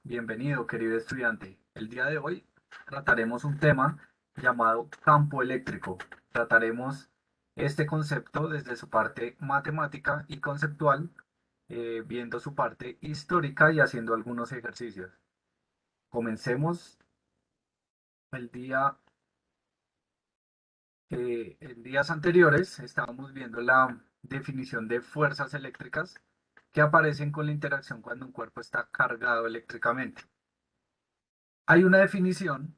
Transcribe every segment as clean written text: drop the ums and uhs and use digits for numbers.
Bienvenido, querido estudiante. El día de hoy trataremos un tema llamado campo eléctrico. Trataremos este concepto desde su parte matemática y conceptual, viendo su parte histórica y haciendo algunos ejercicios. Comencemos el día, en días anteriores. Estábamos viendo la definición de fuerzas eléctricas que aparecen con la interacción cuando un cuerpo está cargado eléctricamente. Hay una definición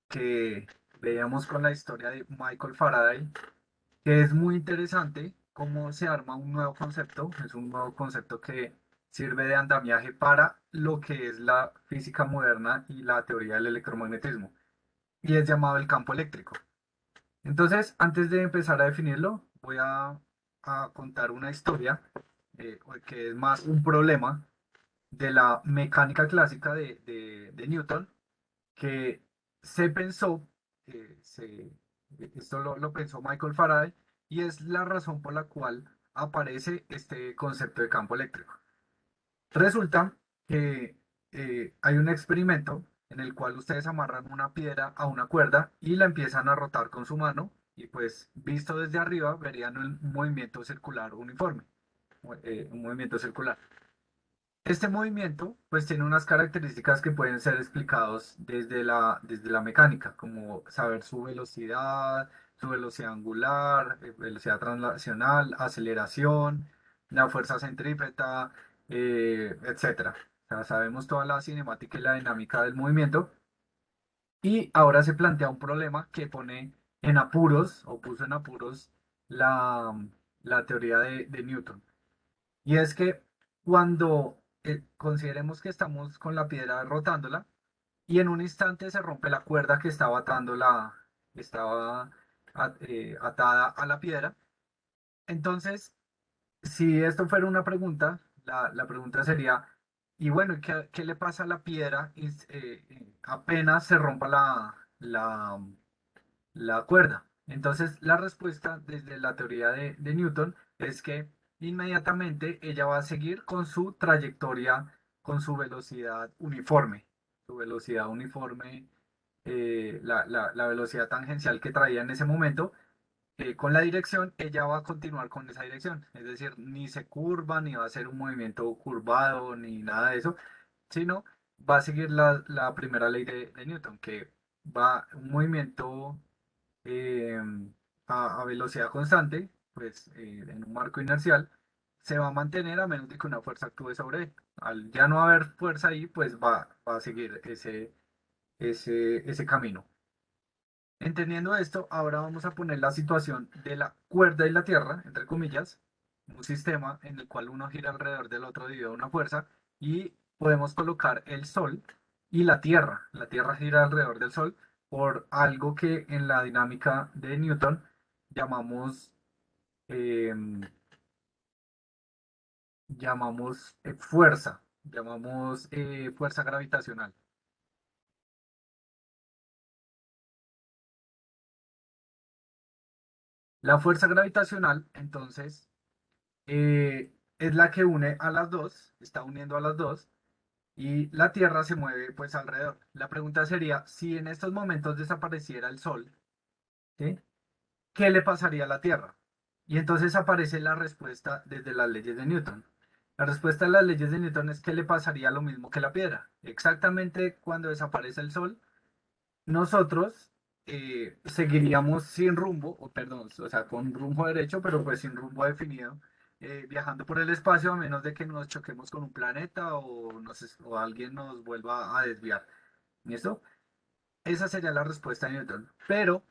que veíamos con la historia de Michael Faraday, que es muy interesante cómo se arma un nuevo concepto. Es un nuevo concepto que sirve de andamiaje para lo que es la física moderna y la teoría del electromagnetismo, y es llamado el campo eléctrico. Entonces, antes de empezar a definirlo, voy a contar una historia, que es más un problema de la mecánica clásica de Newton, que se pensó, esto lo pensó Michael Faraday, y es la razón por la cual aparece este concepto de campo eléctrico. Resulta que hay un experimento en el cual ustedes amarran una piedra a una cuerda y la empiezan a rotar con su mano, y pues visto desde arriba verían un movimiento circular uniforme, un movimiento circular. Este movimiento pues tiene unas características que pueden ser explicados desde la mecánica, como saber su velocidad angular, velocidad translacional, aceleración, la fuerza centrípeta, etcétera. O sea, sabemos toda la cinemática y la dinámica del movimiento, y ahora se plantea un problema que pone en apuros, o puso en apuros, la, la teoría de Newton. Y es que cuando consideremos que estamos con la piedra rotándola y en un instante se rompe la cuerda que estaba estaba atada a la piedra. Entonces, si esto fuera una pregunta, la pregunta sería, y bueno, ¿qué le pasa a la piedra apenas se rompa la cuerda? Entonces, la respuesta desde la teoría de Newton es que inmediatamente ella va a seguir con su trayectoria, con su velocidad uniforme. Su velocidad uniforme, la velocidad tangencial que traía en ese momento, con la dirección, ella va a continuar con esa dirección. Es decir, ni se curva, ni va a hacer un movimiento curvado, ni nada de eso, sino va a seguir la primera ley de Newton, que va un movimiento eh, a velocidad constante, pues en un marco inercial, se va a mantener a menos de que una fuerza actúe sobre él. Al ya no haber fuerza ahí, pues va a seguir ese camino. Entendiendo esto, ahora vamos a poner la situación de la cuerda y la tierra, entre comillas, un sistema en el cual uno gira alrededor del otro debido a una fuerza, y podemos colocar el sol y la tierra. La tierra gira alrededor del sol por algo que en la dinámica de Newton llamamos, eh, llamamos fuerza gravitacional. La fuerza gravitacional, entonces, es la que une a las dos, está uniendo a las dos, y la Tierra se mueve pues alrededor. La pregunta sería, si en estos momentos desapareciera el Sol, ¿sí? ¿Qué le pasaría a la Tierra? Y entonces aparece la respuesta desde las leyes de Newton. La respuesta de las leyes de Newton es que le pasaría lo mismo que la piedra. Exactamente cuando desaparece el Sol, nosotros seguiríamos sin rumbo, o perdón, o sea, con rumbo derecho, pero pues sin rumbo definido, viajando por el espacio, a menos de que nos choquemos con un planeta o alguien nos vuelva a desviar. ¿Listo? Esa sería la respuesta de Newton. Pero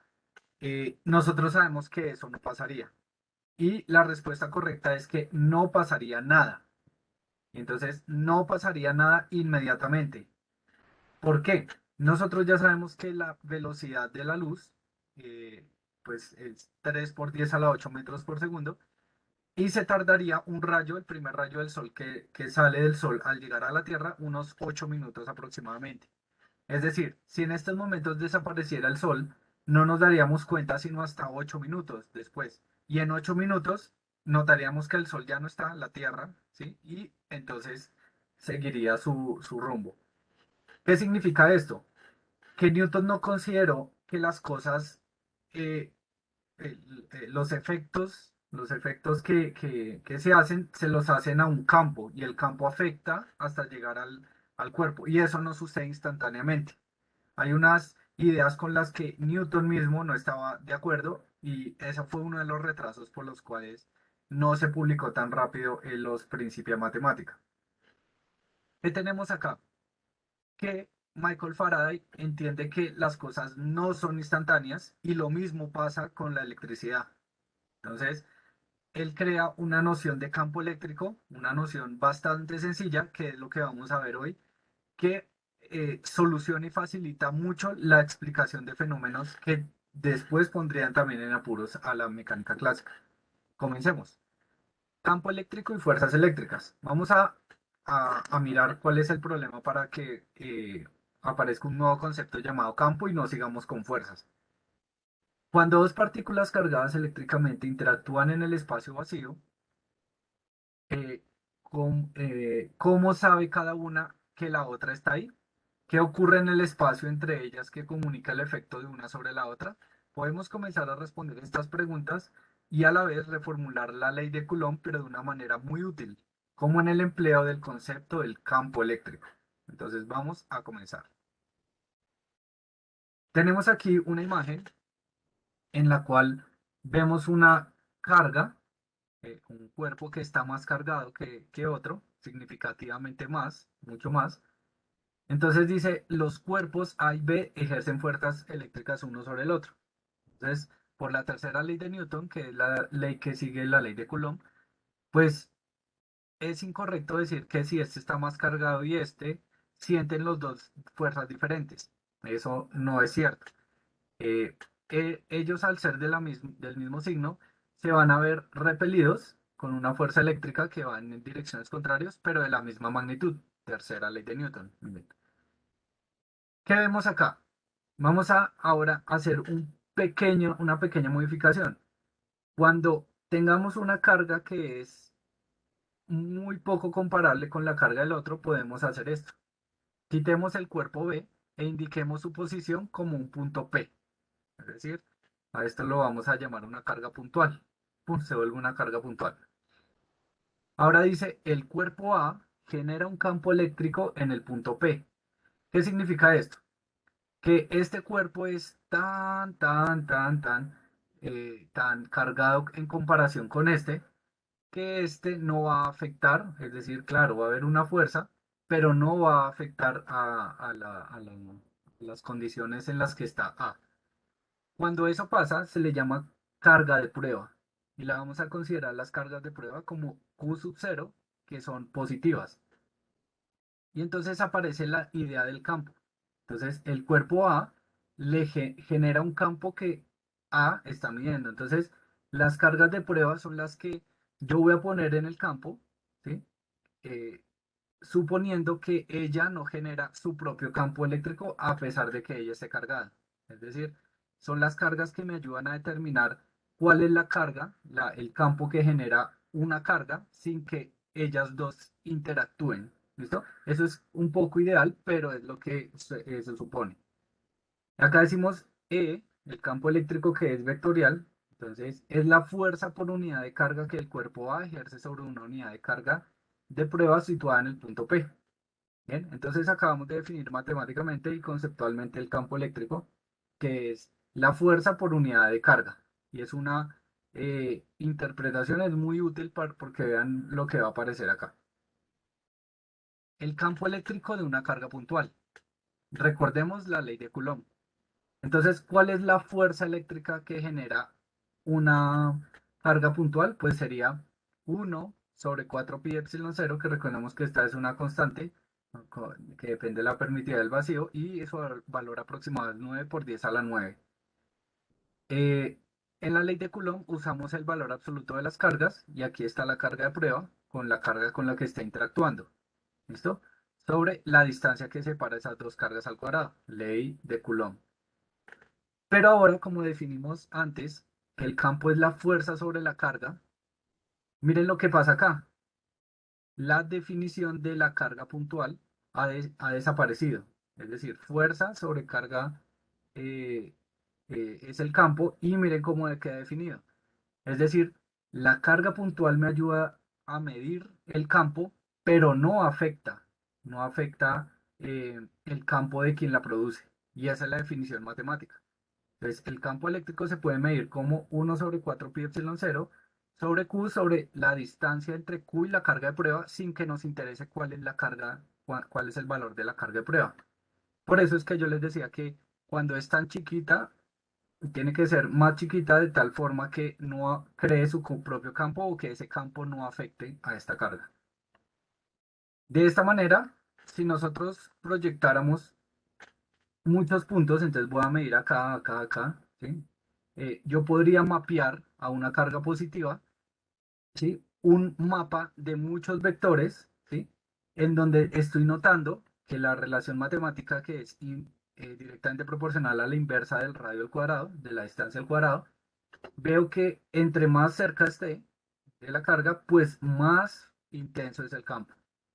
nosotros sabemos que eso no pasaría. Y la respuesta correcta es que no pasaría nada. Entonces, no pasaría nada inmediatamente. ¿Por qué? Nosotros ya sabemos que la velocidad de la luz, eh, pues es 3 por 10 a la 8 metros por segundo, y se tardaría un rayo, el primer rayo del sol que sale del sol al llegar a la Tierra, unos 8 minutos aproximadamente. Es decir, si en estos momentos desapareciera el sol, no nos daríamos cuenta sino hasta 8 minutos después. Y en 8 minutos notaríamos que el sol ya no está, la Tierra, ¿sí? Y entonces seguiría su rumbo. ¿Qué significa esto? Que Newton no consideró que las cosas, eh, los efectos que se hacen, se los hacen a un campo y el campo afecta hasta llegar al cuerpo y eso no sucede instantáneamente. Hay unas ideas con las que Newton mismo no estaba de acuerdo y ese fue uno de los retrasos por los cuales no se publicó tan rápido en los Principia Mathematica. ¿Qué tenemos acá? Que Michael Faraday entiende que las cosas no son instantáneas y lo mismo pasa con la electricidad. Entonces, él crea una noción de campo eléctrico, una noción bastante sencilla, que es lo que vamos a ver hoy, que soluciona y facilita mucho la explicación de fenómenos que después pondrían también en apuros a la mecánica clásica. Comencemos. Campo eléctrico y fuerzas eléctricas. Vamos a mirar cuál es el problema para que aparezca un nuevo concepto llamado campo y no sigamos con fuerzas. Cuando dos partículas cargadas eléctricamente interactúan en el espacio vacío, eh, ¿cómo sabe cada una que la otra está ahí? ¿Qué ocurre en el espacio entre ellas que comunica el efecto de una sobre la otra? Podemos comenzar a responder estas preguntas y a la vez reformular la ley de Coulomb, pero de una manera muy útil, como en el empleo del concepto del campo eléctrico. Entonces vamos a comenzar. Tenemos aquí una imagen en la cual vemos una carga, un cuerpo que está más cargado que otro, significativamente más, mucho más. Entonces dice, los cuerpos A y B ejercen fuerzas eléctricas uno sobre el otro. Entonces, por la tercera ley de Newton, que es la ley que sigue la ley de Coulomb, pues es incorrecto decir que si este está más cargado y este, sienten los dos fuerzas diferentes. Eso no es cierto. Eh, ellos al ser del mismo signo, se van a ver repelidos con una fuerza eléctrica que va en direcciones contrarias, pero de la misma magnitud. Tercera ley de Newton. Miren. ¿Qué vemos acá? Vamos a ahora hacer una pequeña modificación. Cuando tengamos una carga que es muy poco comparable con la carga del otro, podemos hacer esto. Quitemos el cuerpo B e indiquemos su posición como un punto P. Es decir, a esto lo vamos a llamar una carga puntual. Pum, se vuelve una carga puntual. Ahora dice, el cuerpo A genera un campo eléctrico en el punto P. ¿Qué significa esto? Que este cuerpo es tan cargado en comparación con este, que este no va a afectar, es decir, claro, va a haber una fuerza, pero no va a afectar a las condiciones en las que está A. Cuando eso pasa, se le llama carga de prueba y la vamos a considerar las cargas de prueba como Q sub 0, que son positivas. Y entonces aparece la idea del campo. Entonces, el cuerpo A genera un campo que A está midiendo. Entonces, las cargas de prueba son las que yo voy a poner en el campo, ¿sí? Eh, suponiendo que ella no genera su propio campo eléctrico a pesar de que ella esté cargada. Es decir, son las cargas que me ayudan a determinar cuál es la carga, el campo que genera una carga sin que ellas dos interactúen. ¿Listo? Eso es un poco ideal, pero es lo que se supone. Acá decimos E, el campo eléctrico que es vectorial, entonces es la fuerza por unidad de carga que el cuerpo A ejerce sobre una unidad de carga de prueba situada en el punto P. Bien, entonces acabamos de definir matemáticamente y conceptualmente el campo eléctrico, que es la fuerza por unidad de carga. Y es una interpretación, es muy útil porque vean lo que va a aparecer acá. El campo eléctrico de una carga puntual. Recordemos la ley de Coulomb. Entonces, ¿cuál es la fuerza eléctrica que genera una carga puntual? Pues sería 1 sobre 4 pi epsilon 0, que recordemos que esta es una constante que depende de la permitividad del vacío y su valor aproximado es 9 por 10 a la 9. Eh, en la ley de Coulomb usamos el valor absoluto de las cargas y aquí está la carga de prueba con la carga con la que está interactuando. ¿Listo? Sobre la distancia que separa esas dos cargas al cuadrado, ley de Coulomb. Pero ahora, como definimos antes, el campo es la fuerza sobre la carga. Miren lo que pasa acá. la definición de la carga puntual ha desaparecido. Es decir, fuerza sobre carga eh, es el campo y miren cómo queda definido. Es decir, la carga puntual me ayuda a medir el campo, pero no afecta el campo de quien la produce. Y esa es la definición matemática. Entonces, el campo eléctrico se puede medir como 1 sobre 4 pi epsilon 0 sobre Q sobre la distancia entre Q y la carga de prueba sin que nos interese cuál es la carga, cuál es el valor de la carga de prueba. Por eso es que yo les decía que cuando es tan chiquita, tiene que ser más chiquita de tal forma que no cree su propio campo o que ese campo no afecte a esta carga. De esta manera, si nosotros proyectáramos muchos puntos, entonces voy a medir acá, acá, acá, ¿sí? Yo podría mapear a una carga positiva, ¿sí? Un mapa de muchos vectores, ¿sí? En donde estoy notando que la relación matemática que es directamente proporcional a la inversa del radio al cuadrado, de la distancia al cuadrado, veo que entre más cerca esté de la carga, pues más intenso es el campo.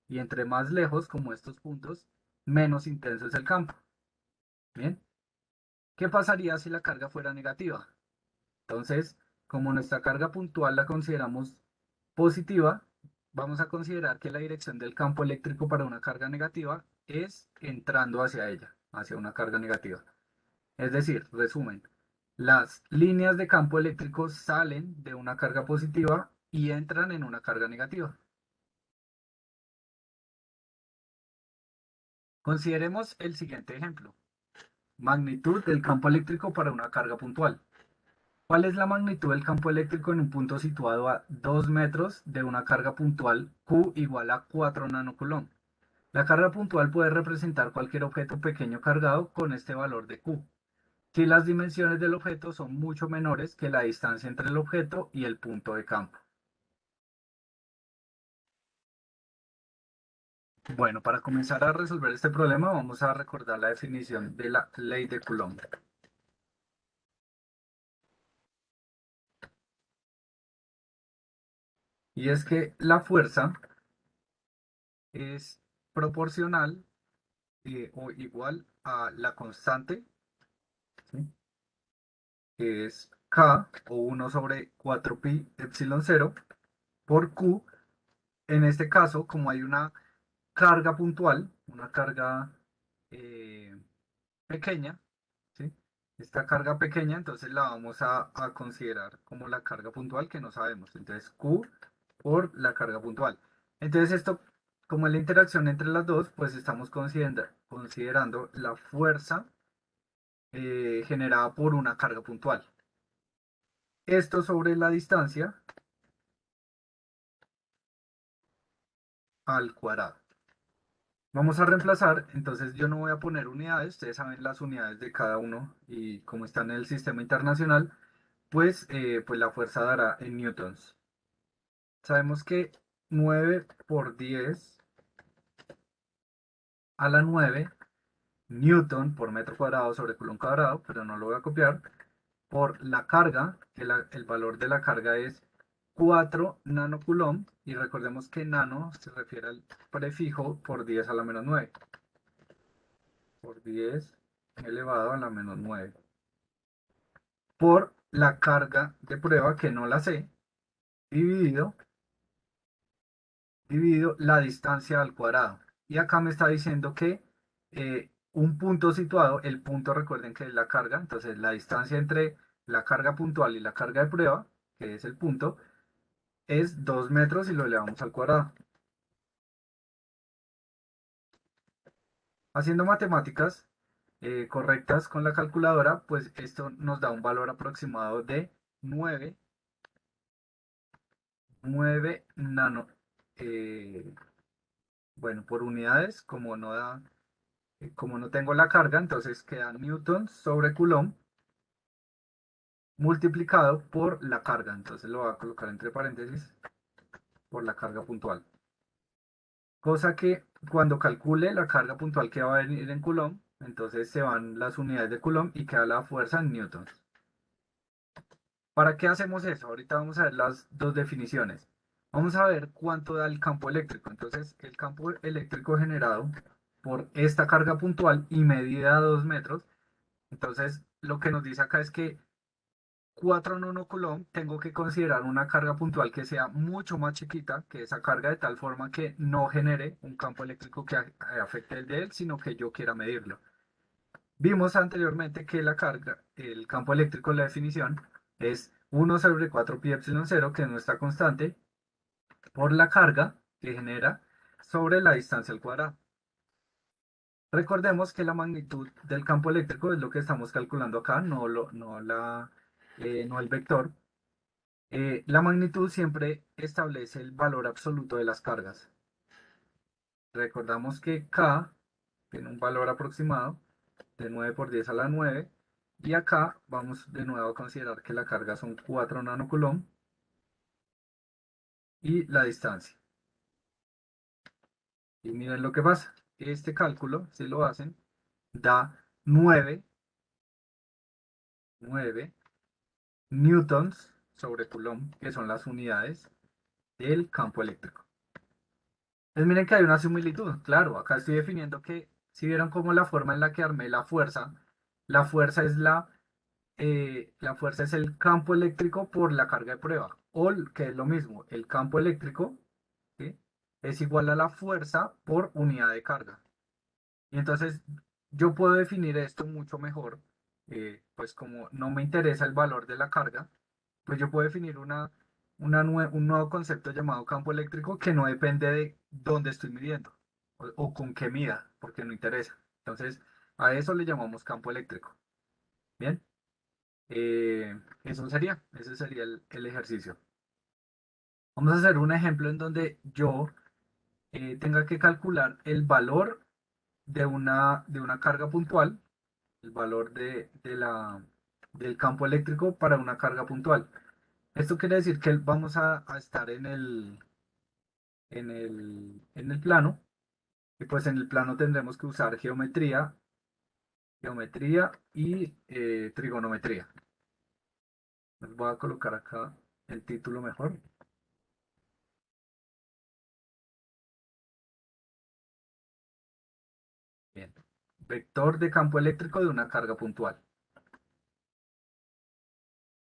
Y entre más lejos, como estos puntos, menos intenso es el campo. Bien, ¿qué pasaría si la carga fuera negativa? Entonces, como nuestra carga puntual la consideramos positiva, vamos a considerar que la dirección del campo eléctrico para una carga negativa es entrando hacia ella, hacia una carga negativa. Es decir, resumen, las líneas de campo eléctrico salen de una carga positiva y entran en una carga negativa. Consideremos el siguiente ejemplo. Magnitud del campo eléctrico para una carga puntual. ¿Cuál es la magnitud del campo eléctrico en un punto situado a 2 metros de una carga puntual Q igual a 4 nanocoulomb? La carga puntual puede representar cualquier objeto pequeño cargado con este valor de Q, si las dimensiones del objeto son mucho menores que la distancia entre el objeto y el punto de campo. Bueno, para comenzar a resolver este problema vamos a recordar la definición de la ley de Coulomb. Y es que la fuerza es proporcional o igual a la constante, ¿sí? Que es K o 1 sobre 4 pi epsilon 0 por Q. En este caso, como hay una carga puntual, una carga eh, pequeña, ¿sí? Esta carga pequeña, entonces la vamos a considerar como la carga puntual que no sabemos. Entonces, Q por la carga puntual. Entonces, esto, como es la interacción entre las dos, pues estamos considerando la fuerza generada por una carga puntual. Esto sobre la distancia al cuadrado. Vamos a reemplazar, entonces yo no voy a poner unidades, ustedes saben las unidades de cada uno y como están en el sistema internacional, pues la fuerza dará en newtons. Sabemos que 9 por 10 a la 9 newton por metro cuadrado sobre coulomb cuadrado, pero no lo voy a copiar, por la carga, que el valor de la carga es 4 nanocoulomb, y recordemos que nano se refiere al prefijo por 10 a la menos 9, por 10 elevado a la menos 9, por la carga de prueba, que no la sé, dividido la distancia al cuadrado. Y acá me está diciendo que un punto situado, el punto recuerden que es la carga, entonces la distancia entre la carga puntual y la carga de prueba, que es el punto, es 2 metros y lo elevamos al cuadrado. Haciendo matemáticas correctas con la calculadora, pues esto nos da un valor aproximado de 9 nano. eh, bueno, por unidades, como no tengo la carga, entonces queda newton sobre coulomb multiplicado por la carga. Entonces lo voy a colocar entre paréntesis por la carga puntual. Cosa que cuando calcule la carga puntual que va a venir en coulomb, entonces se van las unidades de coulomb y queda la fuerza en newtons. ¿Para qué hacemos eso? Ahorita vamos a ver las dos definiciones. Vamos a ver cuánto da el campo eléctrico. Entonces, el campo eléctrico generado por esta carga puntual y medida a 2 metros. Entonces, lo que nos dice acá es que 4 nanocoulomb tengo que considerar una carga puntual que sea mucho más chiquita que esa carga, de tal forma que no genere un campo eléctrico que afecte el de él, sino que yo quiera medirlo. Vimos anteriormente que la carga, el campo eléctrico, la definición es 1/4πε0, que es nuestra constante, por la carga que genera sobre la distancia al cuadrado. Recordemos que la magnitud del campo eléctrico es lo que estamos calculando acá, no el vector. La magnitud siempre establece el valor absoluto de las cargas. Recordamos que K tiene un valor aproximado de 9 por 10 a la 9. Y acá vamos de nuevo a considerar que la carga son 4 nanocoulomb y la distancia. Y miren lo que pasa. Este cálculo, si lo hacen, da 9 newtons sobre coulomb, que son las unidades del campo eléctrico. Entonces miren que hay una similitud. Claro, acá estoy definiendo que, si vieron como la forma en la que armé la fuerza es la fuerza es el campo eléctrico por la carga de prueba. O que es lo mismo, el campo eléctrico, ¿sí?, es igual a la fuerza por unidad de carga. Y entonces yo puedo definir esto mucho mejor, pues como no me interesa el valor de la carga, pues yo puedo definir un nuevo concepto llamado campo eléctrico que no depende de dónde estoy midiendo o con qué mida, porque no interesa. Entonces, a eso le llamamos campo eléctrico. Bien, ese sería el ejercicio. Vamos a hacer un ejemplo en donde yo tenga que calcular el valor de una carga puntual, el valor del campo eléctrico para una carga puntual. Esto quiere decir que vamos a estar en el plano, y pues en el plano tendremos que usar geometría y trigonometría. Les voy a colocar acá el título mejor. Bien. Vector de campo eléctrico de una carga puntual.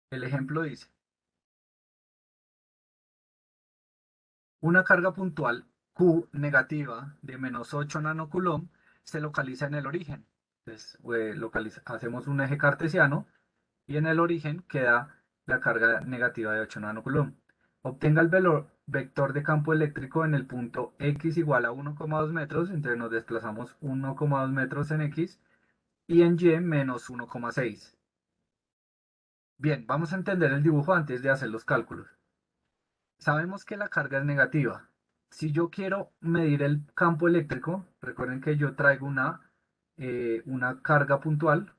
El ejemplo dice, una carga puntual Q negativa de -8 nanocoulomb se localiza en el origen. Entonces, hacemos un eje cartesiano y en el origen queda la carga negativa de 8 nanocoulomb. Obtenga el vector de campo eléctrico en el punto X igual a 1,2 metros, entonces nos desplazamos 1,2 metros en X, y en Y menos 1,6. Bien, vamos a entender el dibujo antes de hacer los cálculos. Sabemos que la carga es negativa. Si yo quiero medir el campo eléctrico, recuerden que yo traigo una carga puntual,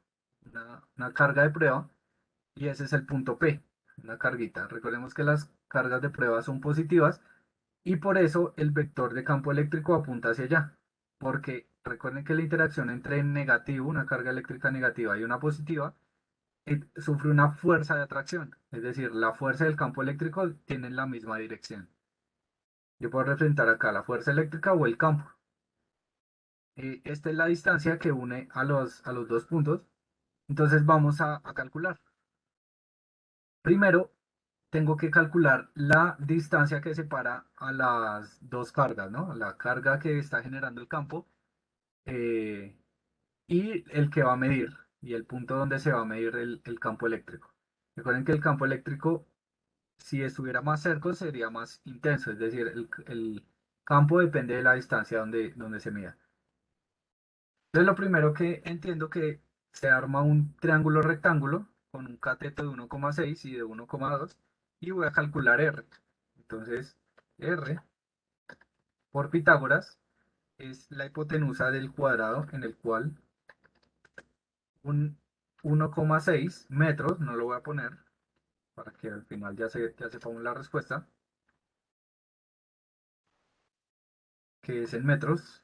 una carga de prueba, y ese es el punto P, una carguita. Recordemos que las cargas de prueba son positivas y por eso el vector de campo eléctrico apunta hacia allá. Porque recuerden que la interacción entre negativo, una carga eléctrica negativa, y una positiva, sufre una fuerza de atracción. Es decir, la fuerza del campo eléctrico tiene la misma dirección. Yo puedo representar acá la fuerza eléctrica o el campo. Esta es la distancia que une a los dos puntos. Entonces vamos a calcular. Primero, tengo que calcular la distancia que separa a las dos cargas, ¿no? La carga que está generando el campo, eh, y el que va a medir, y el punto donde se va a medir el campo eléctrico. Recuerden que el campo eléctrico, si estuviera más cerca, sería más intenso, es decir, el campo depende de la distancia donde se mida. Entonces, lo primero que entiendo que se arma un triángulo rectángulo con un cateto de 1,6 y de 1,2, y voy a calcular R. Entonces, R por Pitágoras es la hipotenusa del cuadrado, en el cual un 1,6 metros, no lo voy a poner para que al final ya sepamos la respuesta, que es en metros,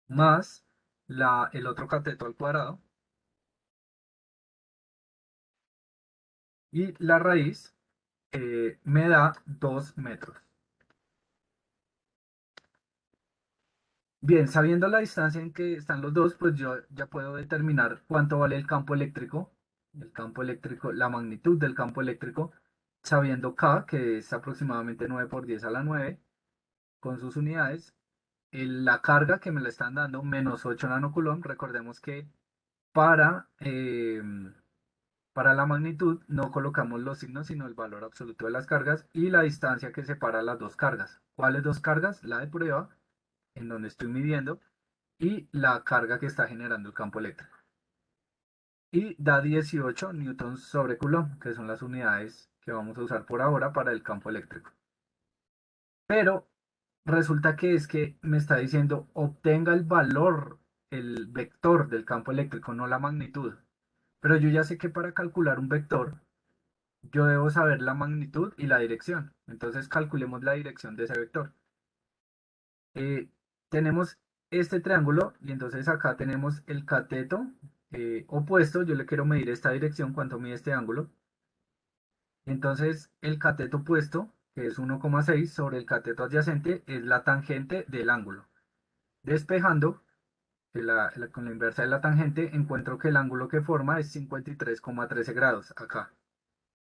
más el otro cateto al cuadrado, y la raíz me da 2 metros. Bien, sabiendo la distancia en que están los dos, pues yo ya puedo determinar cuánto vale el campo eléctrico, la magnitud del campo eléctrico, sabiendo K, que es aproximadamente 9 por 10 a la 9, con sus unidades, la carga que me la están dando, menos 8 nanocoulomb. Recordemos que para, para la magnitud no colocamos los signos, sino el valor absoluto de las cargas y la distancia que separa las dos cargas. ¿Cuáles dos cargas? La de prueba, en donde estoy midiendo, y la carga que está generando el campo eléctrico. Y da 18 newtons sobre coulomb, que son las unidades que vamos a usar por ahora para el campo eléctrico. Pero resulta que es que me está diciendo obtenga el valor, el vector del campo eléctrico, no la magnitud. Pero yo ya sé que para calcular un vector, yo debo saber la magnitud y la dirección. Entonces calculemos la dirección de ese vector. Eh, tenemos este triángulo y entonces acá tenemos el cateto opuesto. Yo le quiero medir esta dirección, cuánto mide este ángulo. Entonces el cateto opuesto, que es 1,6 sobre el cateto adyacente, es la tangente del ángulo. Despejando con la inversa de la tangente, encuentro que el ángulo que forma es 53,13 grados acá.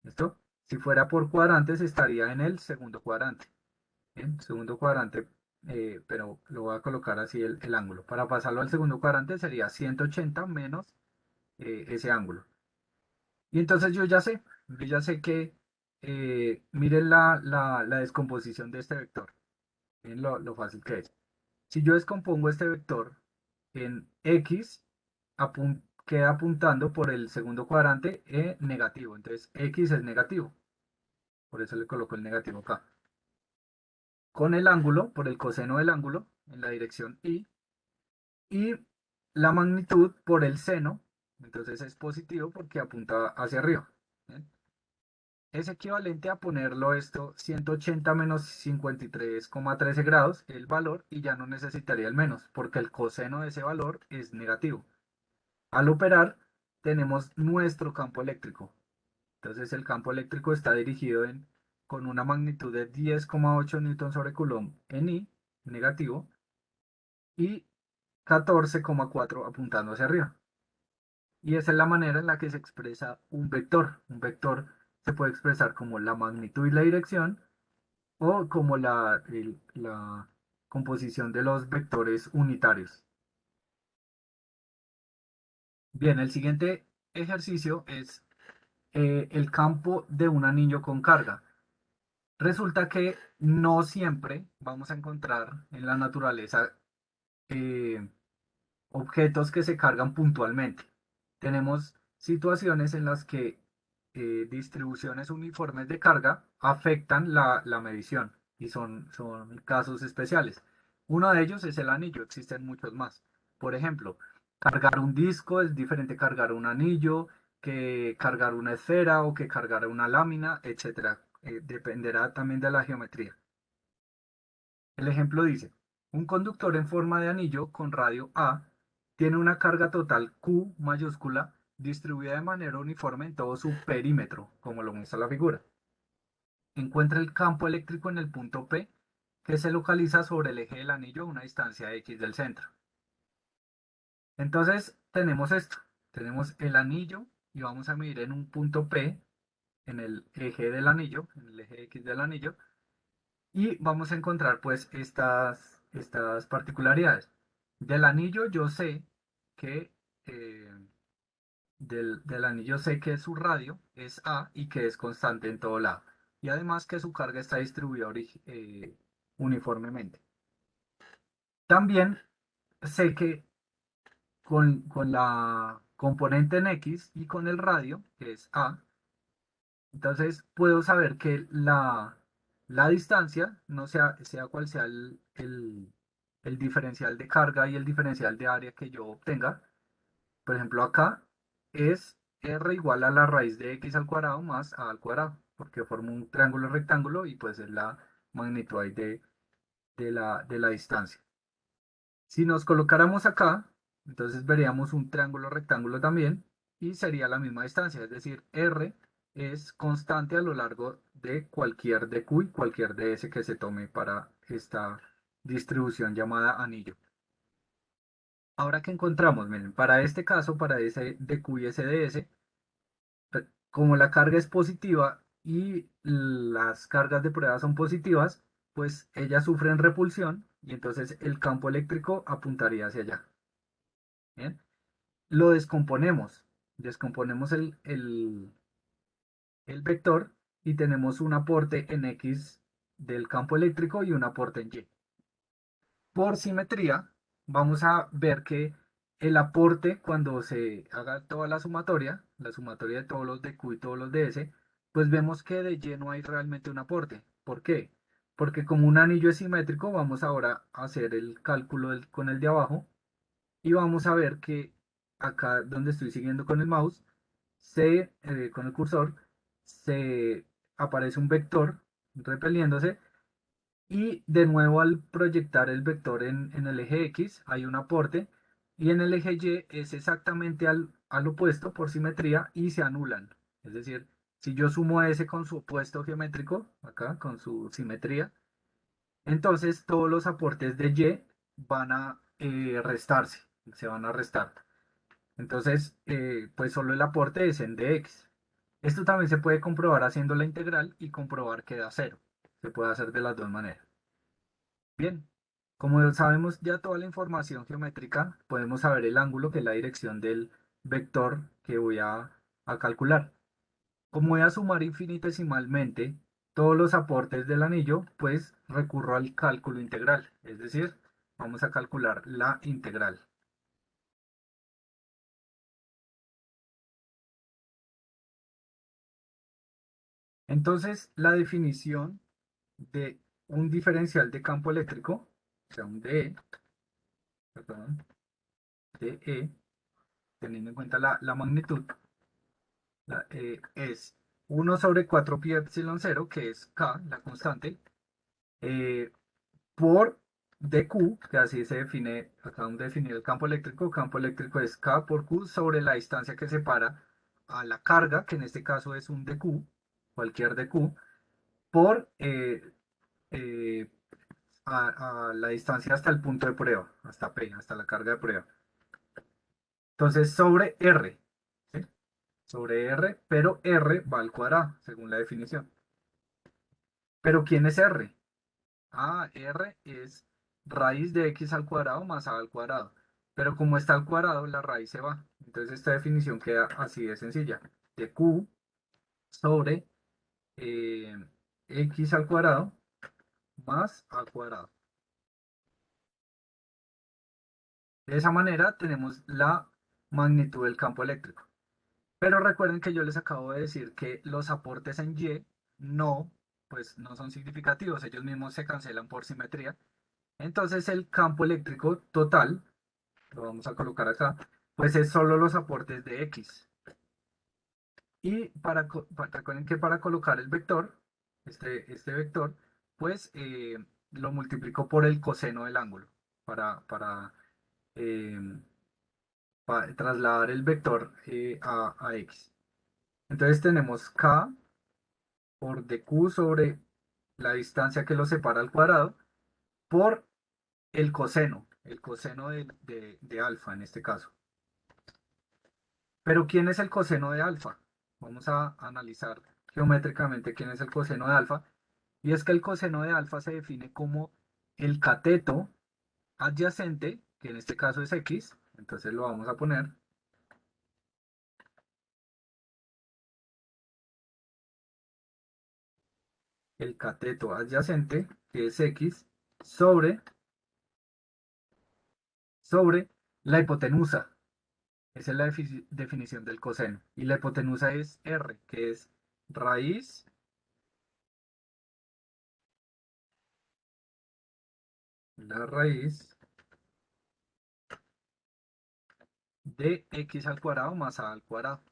¿Listo? Si fuera por cuadrantes estaría en el segundo cuadrante. Bien, segundo cuadrante, pero lo voy a colocar así el ángulo. Para pasarlo al segundo cuadrante sería 180 menos ese ángulo. Y entonces yo ya sé que, miren la descomposición de este vector. Miren lo fácil que es. Si yo descompongo este vector en X, queda apuntando por el segundo cuadrante negativo. Entonces X es negativo. Por eso le coloco el negativo acá. Con el ángulo, por el coseno del ángulo, en la dirección y la magnitud por el seno, entonces es positivo porque apunta hacia arriba. ¿Bien? Es equivalente a ponerlo esto 180 menos 53,13 grados, el valor, y ya no necesitaría el menos, porque el coseno de ese valor es negativo. Al operar, tenemos nuestro campo eléctrico. Entonces el campo eléctrico está dirigido con una magnitud de 10,8 newton sobre coulomb en I, negativo, y 14,4 apuntando hacia arriba. Y esa es la manera en la que se expresa un vector. Un vector se puede expresar como la magnitud y la dirección o como la composición de los vectores unitarios. Bien, el siguiente ejercicio es el campo de un anillo con carga. Resulta que no siempre vamos a encontrar en la naturaleza eh, objetos que se cargan puntualmente. Tenemos situaciones en las que distribuciones uniformes de carga afectan la medición y son casos especiales. Uno de ellos es el anillo, existen muchos más. Por ejemplo, cargar un disco es diferente cargar un anillo que cargar una esfera o que cargar una lámina, etcétera. Dependerá también de la geometría. El ejemplo dice, un conductor en forma de anillo con radio A tiene una carga total Q mayúscula distribuida de manera uniforme en todo su perímetro, como lo muestra la figura. Encuentra el campo eléctrico en el punto P, que se localiza sobre el eje del anillo a una distancia X del centro. Entonces tenemos esto, tenemos el anillo y vamos a medir en un punto P, en el eje del anillo, en el eje X del anillo, y vamos a encontrar pues estas particularidades. Del anillo yo sé que del anillo sé que su radio es A y que es constante en todo lado. Y además que su carga está distribuida uniformemente. También sé que con la componente en X y con el radio, que es A, entonces puedo saber que la distancia, no sea cual sea el diferencial de carga y el diferencial de área que yo obtenga, por ejemplo acá es R igual a la raíz de X al cuadrado más A al cuadrado, porque forma un triángulo rectángulo y pues es la magnitud ahí de la distancia. Si nos colocáramos acá, entonces veríamos un triángulo rectángulo también y sería la misma distancia, es decir, R es constante a lo largo de cualquier dq y cualquier ds que se tome para esta distribución llamada anillo. Ahora que encontramos, miren, para este caso, para ese dq y ese ds, como la carga es positiva y las cargas de prueba son positivas, pues ellas sufren repulsión y entonces el campo eléctrico apuntaría hacia allá. ¿Bien? Lo descomponemos el vector y tenemos un aporte en X del campo eléctrico y un aporte en Y. Por simetría, vamos a ver que el aporte, cuando se haga toda la sumatoria de todos los de Q y todos los de S, pues vemos que de Y no hay realmente un aporte. ¿Por qué? Porque como un anillo es simétrico, vamos ahora a hacer el cálculo con el de abajo y vamos a ver que acá donde estoy siguiendo con el mouse, con el cursor, se aparece un vector repeliéndose y de nuevo al proyectar el vector en el eje X hay un aporte y en el eje Y es exactamente al opuesto por simetría y se anulan. Es decir, si yo sumo a ese con su opuesto geométrico, acá con su simetría, entonces todos los aportes de Y van a restarse, se van a restar. Entonces, pues solo el aporte es en dx. Esto también se puede comprobar haciendo la integral y comprobar que da cero. Se puede hacer de las dos maneras. Bien, como sabemos ya toda la información geométrica, podemos saber el ángulo, que es la dirección del vector que voy a calcular. Como voy a sumar infinitesimalmente todos los aportes del anillo, pues recurro al cálculo integral. Es decir, vamos a calcular la integral. Entonces, la definición de un diferencial de campo eléctrico, o sea, un DE, perdón, DE, teniendo en cuenta la magnitud, es 1/4 pi epsilon 0, que es K, la constante, eh, por dq, que así se define, acabamos de definir el campo eléctrico. Campo eléctrico es K por Q sobre la distancia que separa a la carga, que en este caso es un dq, cualquier dq, por eh, a la distancia hasta el punto de prueba, hasta P, hasta la carga de prueba. Entonces, sobre R, ¿sí? Sobre R, pero R va al cuadrado, según la definición. ¿Pero quién es R? Ah, R es raíz de x al cuadrado más a al cuadrado. Pero como está al cuadrado, la raíz se va. Entonces, esta definición queda así de sencilla. De Q sobre eh, x al cuadrado más a cuadrado. De esa manera tenemos la magnitud del campo eléctrico. Pero recuerden que yo les acabo de decir que los aportes en Y no, pues no son significativos, ellos mismos se cancelan por simetría. Entonces el campo eléctrico total, lo vamos a colocar acá, pues es solo los aportes de X. Y recuerden que para colocar el vector, este vector, pues lo multiplico por el coseno del ángulo para eh, trasladar el vector a X. Entonces tenemos K por dq sobre la distancia que lo separa al cuadrado por el coseno de alfa en este caso. Pero ¿quién es el coseno de alfa? Vamos a analizar geométricamente quién es el coseno de alfa. Y es que el coseno de alfa se define como el cateto adyacente, que en este caso es x, entonces lo vamos a poner, el cateto adyacente, que es x, sobre la hipotenusa. Esa es la definición del coseno. Y la hipotenusa es R, que es raíz, la raíz de x al cuadrado más a al cuadrado.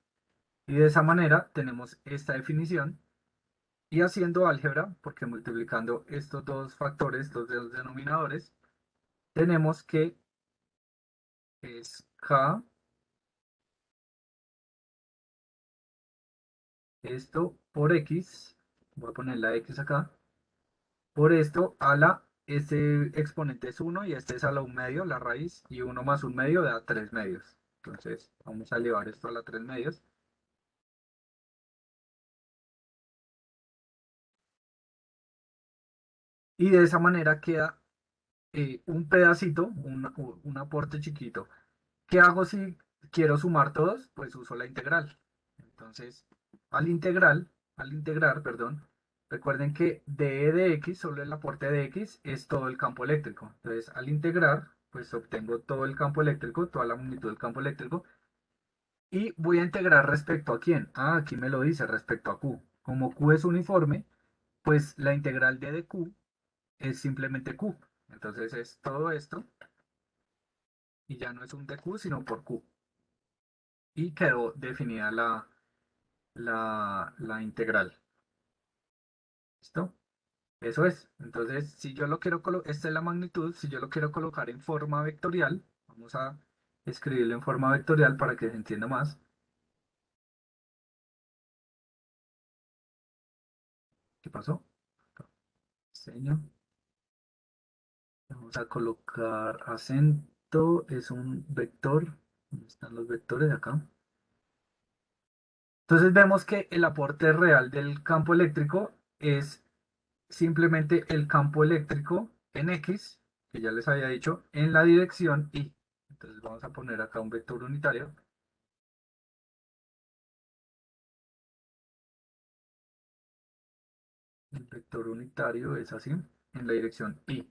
Y de esa manera tenemos esta definición. Y haciendo álgebra, porque multiplicando estos dos factores, estos dos denominadores, tenemos que es K esto por x, voy a poner la x acá, por esto a la, este exponente es 1 y este es a la 1 medio, la raíz, y 1 más 1 medio da 3 medios. Entonces vamos a elevar esto a la 3 medios. Y de esa manera queda un pedacito, un aporte chiquito. ¿Qué hago si quiero sumar todos? Pues uso la integral. Entonces, al integrar, perdón, recuerden que de E de X, solo el aporte de X es todo el campo eléctrico. Entonces, al integrar, pues obtengo todo el campo eléctrico, toda la magnitud del campo eléctrico. Y voy a integrar respecto a quién. Ah, aquí me lo dice, respecto a Q. Como Q es uniforme, pues la integral de Q es simplemente Q. Entonces es todo esto y ya no es un dq, sino por q. Y quedó definida la integral. ¿Listo? Eso es. Entonces, si yo lo quiero colocar, esta es la magnitud, si yo lo quiero colocar en forma vectorial, vamos a escribirlo en forma vectorial para que se entienda más. ¿Qué pasó? Diseño. Vamos a colocar acento, es un vector. ¿Dónde están los vectores? Acá. Entonces vemos que el aporte real del campo eléctrico es simplemente el campo eléctrico en X, que ya les había dicho, en la dirección Y. Entonces vamos a poner acá un vector unitario. El vector unitario es así, en la dirección Y.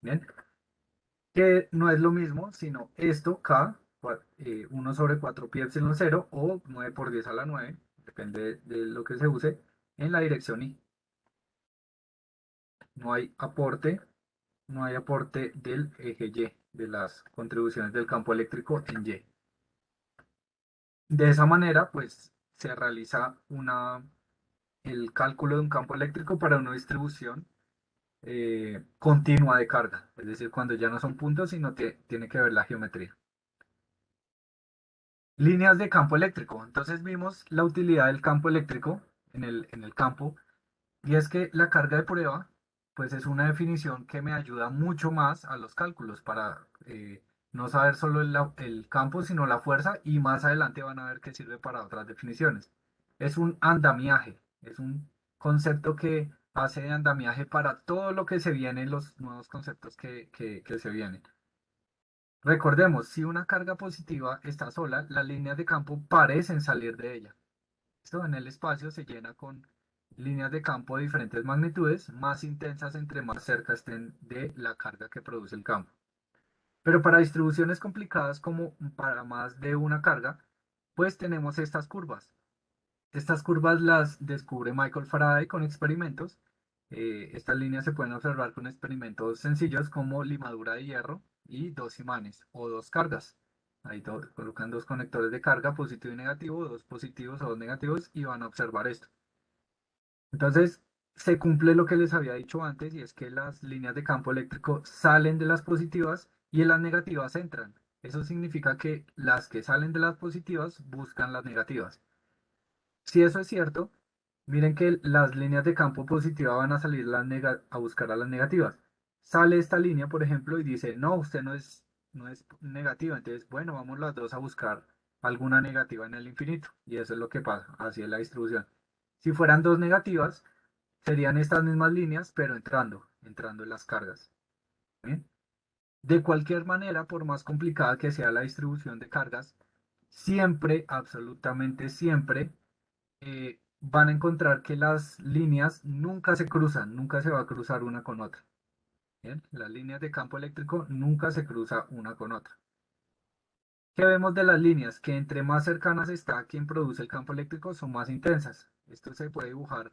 Bien, que no es lo mismo, sino esto, K, 1 sobre 4 pi epsilon 0 o 9 por 10 a la 9, depende de lo que se use, en la dirección Y. No hay aporte, no hay aporte del eje Y, de las contribuciones del campo eléctrico en Y. De esa manera, pues se realiza el cálculo de un campo eléctrico para una distribución continua de carga, es decir, cuando ya no son puntos, sino que tiene que ver la geometría. Líneas de campo eléctrico. Entonces vimos la utilidad del campo eléctrico en el campo, y es que la carga de prueba, pues es una definición que me ayuda mucho más a los cálculos para no saber solo el campo, sino la fuerza, y más adelante van a ver que sirve para otras definiciones. Es un andamiaje, es un concepto que hace de andamiaje para todo lo que se viene, los nuevos conceptos que se vienen. Recordemos, si una carga positiva está sola, las líneas de campo parecen salir de ella. Esto en el espacio se llena con líneas de campo de diferentes magnitudes, más intensas entre más cerca estén de la carga que produce el campo. Pero para distribuciones complicadas como para más de una carga, pues tenemos estas curvas. Estas curvas las descubre Michael Faraday con experimentos. Estas líneas se pueden observar con experimentos sencillos como limadura de hierro y dos imanes o dos cargas. Ahí colocan dos conectores de carga, positivo y negativo, dos positivos o dos negativos, y van a observar esto. Entonces, se cumple lo que les había dicho antes, y es que las líneas de campo eléctrico salen de las positivas y en las negativas entran. Eso significa que las que salen de las positivas buscan las negativas. Si eso es cierto, miren que las líneas de campo positiva van a salir a buscar a las negativas. Sale esta línea, por ejemplo, y dice, no, usted no es negativa. Entonces, bueno, vamos las dos a buscar alguna negativa en el infinito. Y eso es lo que pasa, así es la distribución. Si fueran dos negativas, serían estas mismas líneas, pero entrando en las cargas. ¿Bien? De cualquier manera, por más complicada que sea la distribución de cargas, siempre, absolutamente siempre, van a encontrar que las líneas nunca se cruzan, nunca se va a cruzar una con otra. ¿Bien? Las líneas de campo eléctrico nunca se cruza una con otra. ¿Qué vemos de las líneas? Que entre más cercanas está quien produce el campo eléctrico, son más intensas. Esto se puede dibujar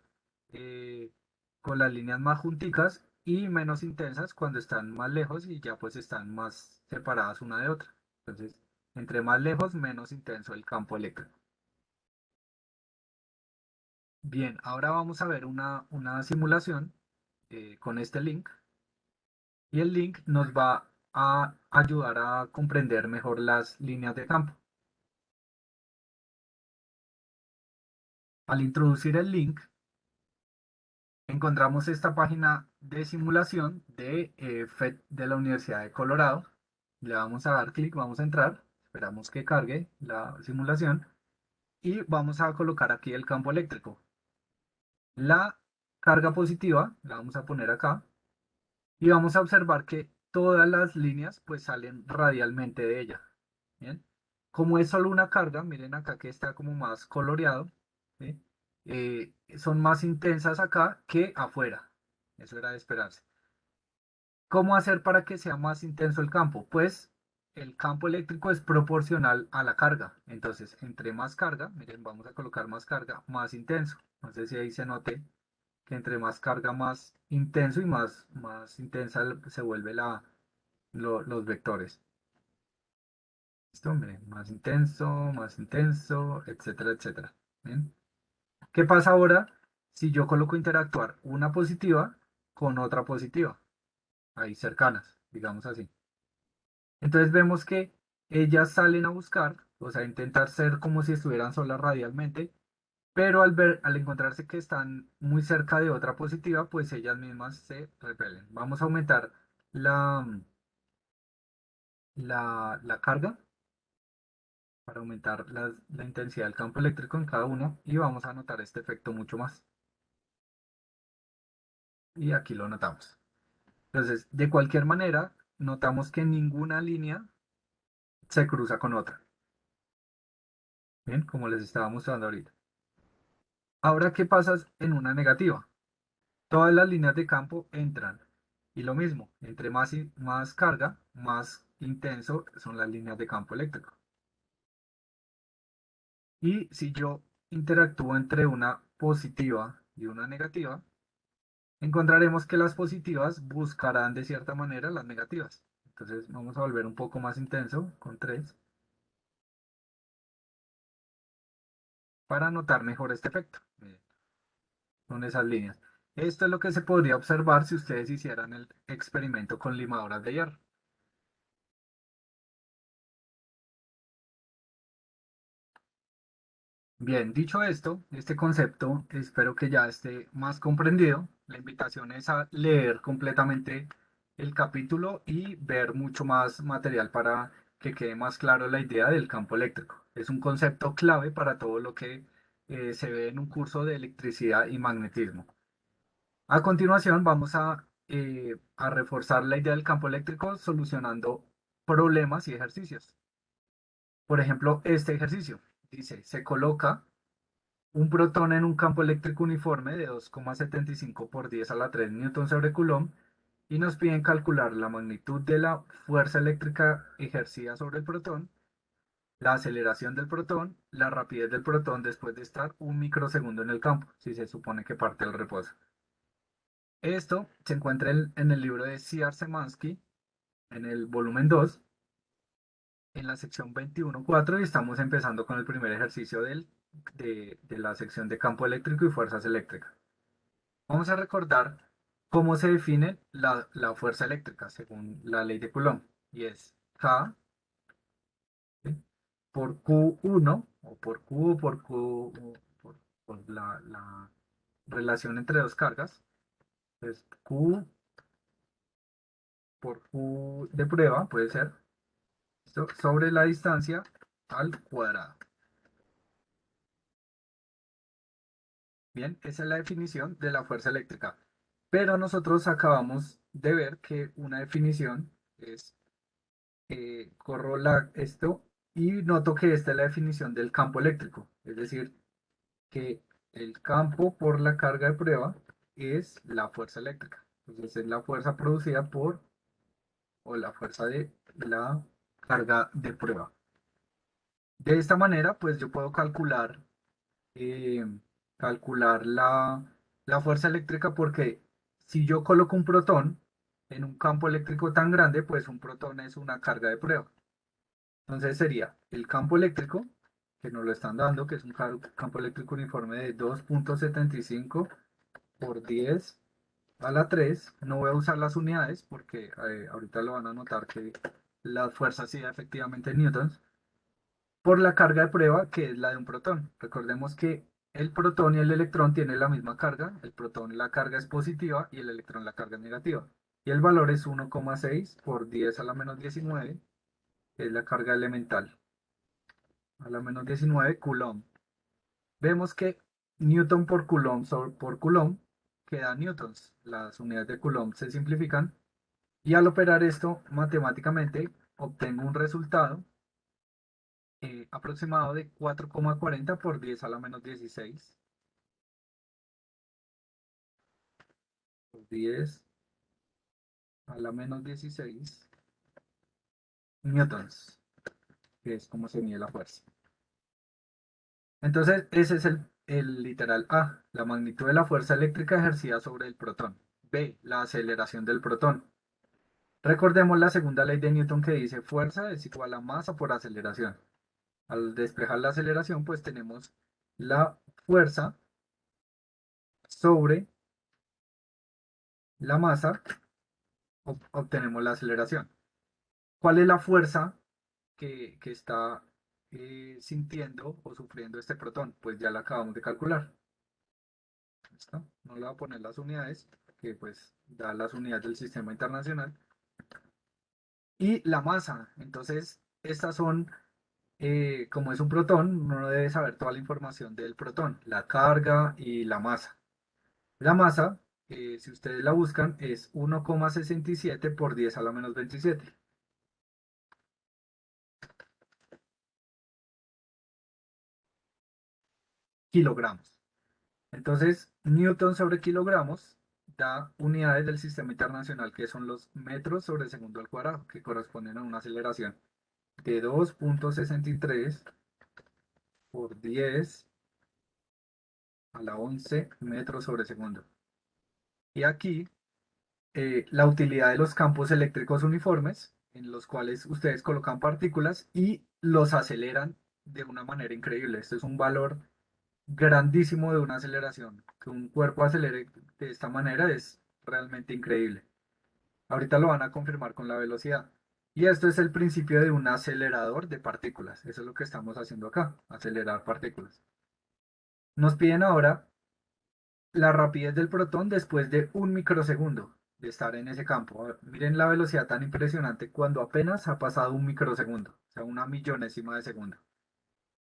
eh, con las líneas más junticas y menos intensas cuando están más lejos y ya pues están más separadas una de otra. Entonces, entre más lejos, menos intenso el campo eléctrico. Bien, ahora vamos a ver una simulación con este link, y el link nos va a ayudar a comprender mejor las líneas de campo. Al introducir el link, encontramos esta página de simulación de FET de la Universidad de Colorado. Le vamos a dar clic, vamos a entrar, esperamos que cargue la simulación y vamos a colocar aquí el campo eléctrico. La carga positiva la vamos a poner acá y vamos a observar que todas las líneas pues salen radialmente de ella. Bien, como es solo una carga, miren acá que está como más coloreado, ¿sí? Son más intensas acá que afuera. Eso era de esperarse. ¿Cómo hacer para que sea más intenso el campo? Pues el campo eléctrico es proporcional a la carga. Entonces, entre más carga, miren, vamos a colocar más carga, más intenso. No sé si ahí se note que entre más carga, más intenso y más intensa se vuelve los vectores. ¿Listo? Miren, más intenso, etcétera, etcétera. ¿Bien? ¿Qué pasa ahora si yo coloco interactuar una positiva con otra positiva? Ahí cercanas, digamos así. Entonces vemos que ellas salen a buscar, o sea, intentar ser como si estuvieran solas radialmente, pero al encontrarse que están muy cerca de otra positiva, pues ellas mismas se repelen. Vamos a aumentar la, la carga para aumentar la intensidad del campo eléctrico en cada uno y vamos a notar este efecto mucho más. Y aquí lo notamos. Entonces, de cualquier manera, notamos que ninguna línea se cruza con otra. Bien, como les estaba mostrando ahorita. Ahora, ¿qué pasa en una negativa? Todas las líneas de campo entran. Y lo mismo, entre más carga, más intenso son las líneas de campo eléctrico. Y si yo interactúo entre una positiva y una negativa, encontraremos que las positivas buscarán de cierta manera las negativas. Entonces vamos a volver un poco más intenso con 3 para notar mejor este efecto. Con esas líneas. Esto es lo que se podría observar si ustedes hicieran el experimento con limadoras de hierro. Bien, dicho esto, este concepto espero que ya esté más comprendido. La invitación es a leer completamente el capítulo y ver mucho más material para que quede más claro la idea del campo eléctrico. Es un concepto clave para todo lo que se ve en un curso de electricidad y magnetismo. A continuación, vamos a reforzar la idea del campo eléctrico solucionando problemas y ejercicios. Por ejemplo, este ejercicio dice, se coloca un protón en un campo eléctrico uniforme de 2,75 por 10 a la 3 newton sobre coulomb y nos piden calcular la magnitud de la fuerza eléctrica ejercida sobre el protón, la aceleración del protón, la rapidez del protón después de estar un microsegundo en el campo, si se supone que parte del reposo. Esto se encuentra en el libro de C.R. Szymanski, en el volumen 2, en la sección 21.4 y estamos empezando con el primer ejercicio de la sección de campo eléctrico y fuerzas eléctricas. Vamos a recordar cómo se define la fuerza eléctrica según la ley de Coulomb y es K, ¿sí? Por Q1 o por Q o por Q por la relación entre dos cargas. Entonces Q por Q de prueba puede ser sobre la distancia al cuadrado. Bien, esa es la definición de la fuerza eléctrica. Pero nosotros acabamos de ver que una definición es, corro esto y noto que esta es la definición del campo eléctrico. Es decir, que el campo por la carga de prueba es la fuerza eléctrica. Entonces es la fuerza producida por, o la fuerza de la carga de prueba. De esta manera, pues yo puedo eh, calcular la fuerza eléctrica porque si yo coloco un protón en un campo eléctrico tan grande, pues un protón es una carga de prueba. Entonces sería el campo eléctrico, que nos lo están dando, que es un campo eléctrico uniforme de 2,75 por 10 a la 3. No voy a usar las unidades porque ahorita lo van a notar que la fuerza sí efectivamente en newtons por la carga de prueba que es la de un protón. Recordemos que el protón y el electrón tienen la misma carga. El protón la carga es positiva y el electrón la carga es negativa. Y el valor es 1,6 por 10 a la menos 19, que es la carga elemental, a la menos 19 Coulomb. Vemos que Newton por Coulomb por Coulomb queda newtons. Las unidades de Coulomb se simplifican y al operar esto matemáticamente obtengo un resultado aproximado de 4,40 por 10 a la menos 16 por 10 a la menos 16 newtons, que es como se mide la fuerza. Entonces, ese es el literal A, la magnitud de la fuerza eléctrica ejercida sobre el protón. B, la aceleración del protón. Recordemos la segunda ley de Newton que dice fuerza es igual a masa por aceleración. Al despejar la aceleración, pues tenemos la fuerza sobre la masa, obtenemos la aceleración. ¿Cuál es la fuerza que está sintiendo o sufriendo este protón? Pues ya la acabamos de calcular. ¿Listo? No le voy a poner las unidades, que pues da las unidades del sistema internacional. Y la masa. Entonces, estas son, como es un protón, uno debe saber toda la información del protón, la carga y la masa. La masa, si ustedes la buscan, es 1,67 por 10 a la menos 27 kilogramos. Entonces, Newton sobre kilogramos da unidades del sistema internacional que son los metros sobre segundo al cuadrado, que corresponden a una aceleración de 2,63 por 10 a la 11 metros sobre segundo. Y aquí la utilidad de los campos eléctricos uniformes, en los cuales ustedes colocan partículas y los aceleran de una manera increíble. Esto es un valor grandísimo de una aceleración. Que un cuerpo acelere de esta manera es realmente increíble. Ahorita lo van a confirmar con la velocidad. Y esto es el principio de un acelerador de partículas. Eso es lo que estamos haciendo acá, acelerar partículas. Nos piden ahora la rapidez del protón después de un microsegundo de estar en ese campo. Miren la velocidad tan impresionante cuando apenas ha pasado un microsegundo, o sea, una millonésima de segundo.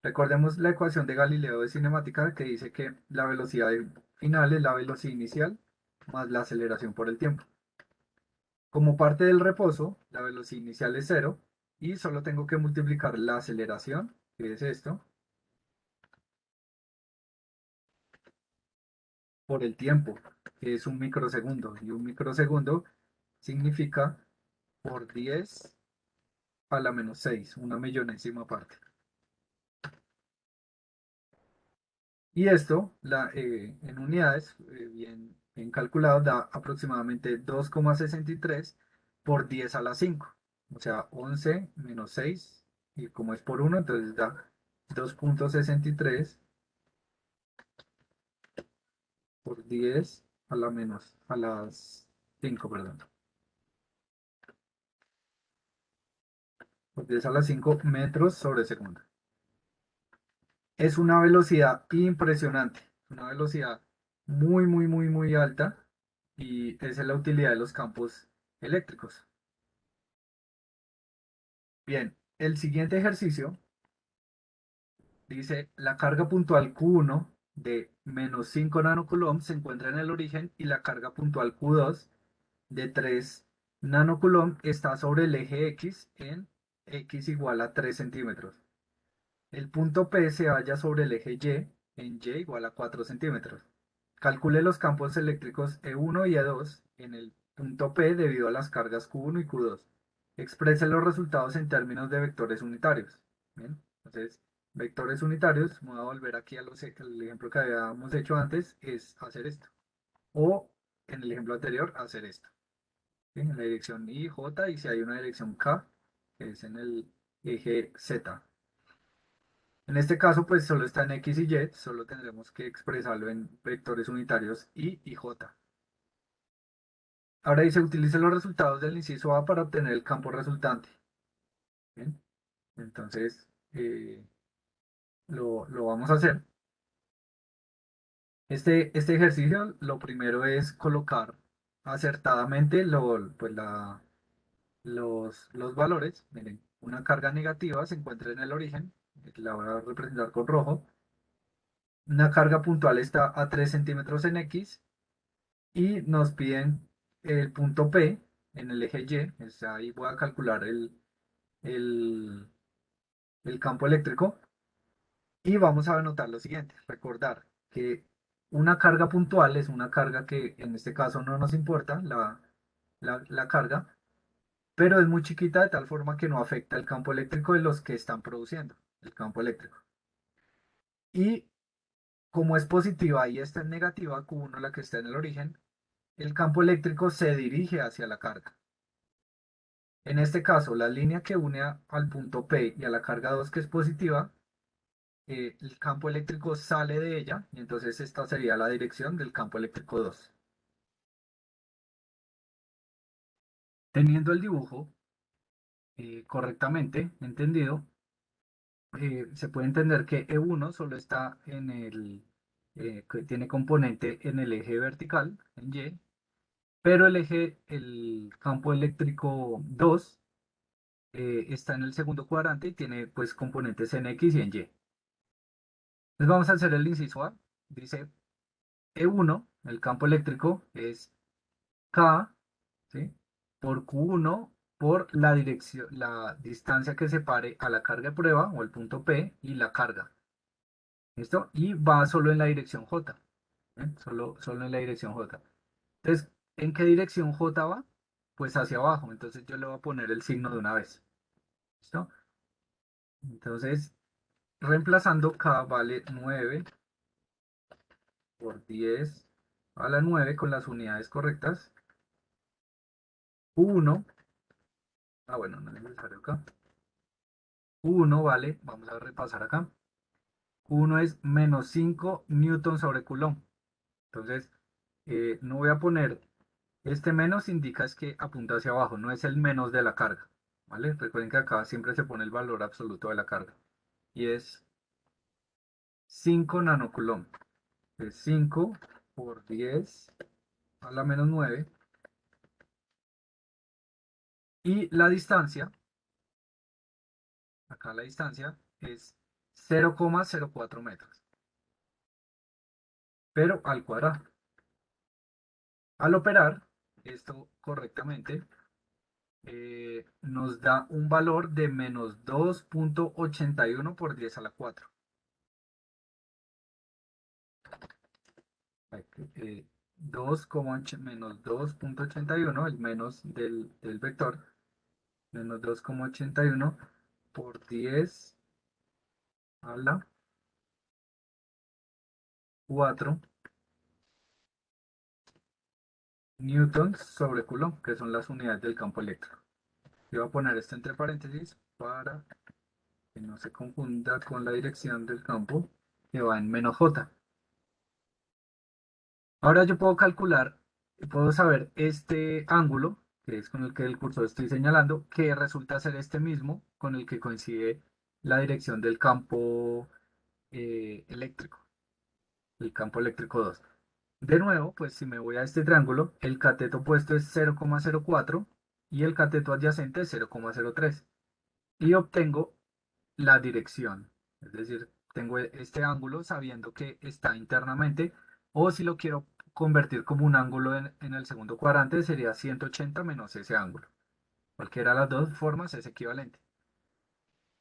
Recordemos la ecuación de Galileo de cinemática que dice que la velocidad final es la velocidad inicial más la aceleración por el tiempo. Como parte del reposo, la velocidad inicial es cero y solo tengo que multiplicar la aceleración, que es esto, por el tiempo, que es un microsegundo. Y un microsegundo significa por 10 a la menos 6, una millonésima parte. Y esto, en unidades, bien calculado, da aproximadamente 2,63 por 10 a la 5. O sea, 11 menos 6, y como es por 1, entonces da 2,63 por 10 a la menos, a las 5, perdón. Por 10 a las 5 metros sobre segundo. Es una velocidad impresionante, una velocidad muy, muy, muy, muy alta y esa es la utilidad de los campos eléctricos. Bien, el siguiente ejercicio dice, la carga puntual Q1 de menos 5 nanocoulomb se encuentra en el origen y la carga puntual Q2 de 3 nanocoulomb está sobre el eje X en X igual a 3 centímetros. El punto P se halla sobre el eje Y en Y igual a 4 centímetros. Calcule los campos eléctricos E1 y E2 en el punto P debido a las cargas Q1 y Q2. Exprese los resultados en términos de vectores unitarios. Bien, entonces, vectores unitarios, voy a volver aquí al ejemplo que habíamos hecho antes, es hacer esto. O en el ejemplo anterior, hacer esto. ¿Sí? En la dirección I, J, y si hay una dirección K, que es en el eje Z. En este caso, pues solo está en X y Y, solo tendremos que expresarlo en vectores unitarios I y J. Ahora dice, utilice los resultados del inciso A para obtener el campo resultante. Bien, entonces lo vamos a hacer. Este ejercicio, lo primero es colocar acertadamente los valores. Miren, una carga negativa se encuentra en el origen, la voy a representar con rojo. Una carga puntual está a 3 centímetros en X y nos piden el punto P en el eje Y. Ahí voy a calcular el, el campo eléctrico y vamos a anotar lo siguiente. Recordar que una carga puntual es una carga que en este caso no nos importa la carga, pero es muy chiquita de tal forma que no afecta el campo eléctrico de los que están produciendo el campo eléctrico. Y como es positiva y esta es negativa, Q1 la que está en el origen, el campo eléctrico se dirige hacia la carga. En este caso, la línea que une al punto P y a la carga 2 que es positiva, el campo eléctrico sale de ella y entonces esta sería la dirección del campo eléctrico 2. Teniendo el dibujo correctamente entendido, se puede entender que E1 solo está que tiene componente en el eje vertical, en Y, pero el campo eléctrico 2 está en el segundo cuadrante y tiene pues componentes en X y en Y. Entonces vamos a hacer el inciso A. Dice E1, el campo eléctrico es K, ¿sí? Por Q1 por la dirección, la distancia que separe a la carga de prueba o el punto P y la carga. ¿Listo? Y va solo en la dirección J. ¿Eh? Solo en la dirección J. Entonces, ¿en qué dirección J va? Pues hacia abajo. Entonces yo le voy a poner el signo de una vez. ¿Listo? Entonces, reemplazando K vale 9 por 10 a la 9 con las unidades correctas. 1, bueno, no es necesario acá. 1 vale, vamos a repasar acá. 1 es menos 5 newton sobre coulomb. Entonces, no voy a poner este menos, indica es que apunta hacia abajo, no es el menos de la carga. ¿Vale? Recuerden que acá siempre se pone el valor absoluto de la carga. Y es 5 nanocoulomb. Es 5 por 10 a la menos 9. Y la distancia, acá la distancia es 0,04 metros, pero al cuadrado. Al operar esto correctamente, nos da un valor de menos 2,81 por 10 a la 4. Eh, 2, menos 2,81, el menos del vector, menos 2,81 por 10 a la 4 newtons sobre coulomb, que son las unidades del campo eléctrico. Yo voy a poner esto entre paréntesis para que no se confunda con la dirección del campo que va en menos J. Ahora yo puedo calcular, puedo saber este ángulo, que es con el que el cursor estoy señalando, que resulta ser este mismo con el que coincide la dirección del campo eléctrico, el campo eléctrico 2. De nuevo, pues si me voy a este triángulo, el cateto opuesto es 0,04 y el cateto adyacente es 0,03. Y obtengo la dirección. Es decir, tengo este ángulo sabiendo que está internamente, o si lo quiero convertir como un ángulo en el segundo cuadrante, sería 180 menos ese ángulo. Cualquiera de las dos formas es equivalente.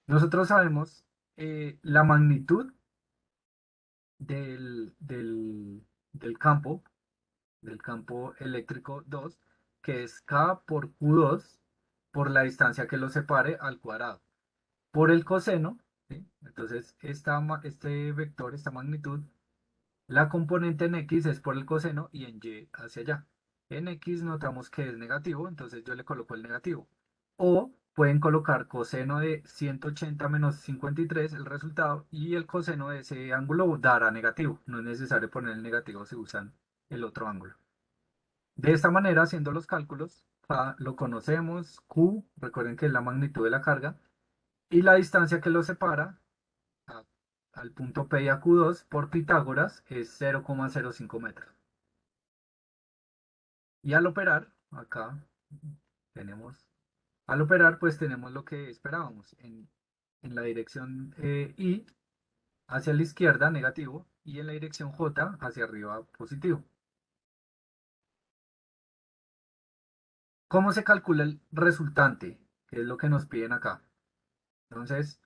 Nosotros sabemos la magnitud del, del, del campo, del campo eléctrico 2, que es K por Q2 por la distancia que lo separe al cuadrado. Por el coseno, ¿sí? Entonces este vector, esta magnitud, la componente en X es por el coseno y en Y hacia allá. En X notamos que es negativo, entonces yo le coloco el negativo. O pueden colocar coseno de 180 menos 53, el resultado, y el coseno de ese ángulo dará negativo. No es necesario poner el negativo si usan el otro ángulo. De esta manera, haciendo los cálculos, lo conocemos, Q, recuerden que es la magnitud de la carga, y la distancia que los separa, al punto P y a Q2 por Pitágoras es 0,05 metros. Y al operar, acá tenemos, al operar pues tenemos lo que esperábamos. En la dirección I hacia la izquierda negativo y en la dirección J hacia arriba positivo. ¿Cómo se calcula el resultante? Que es lo que nos piden acá. Entonces,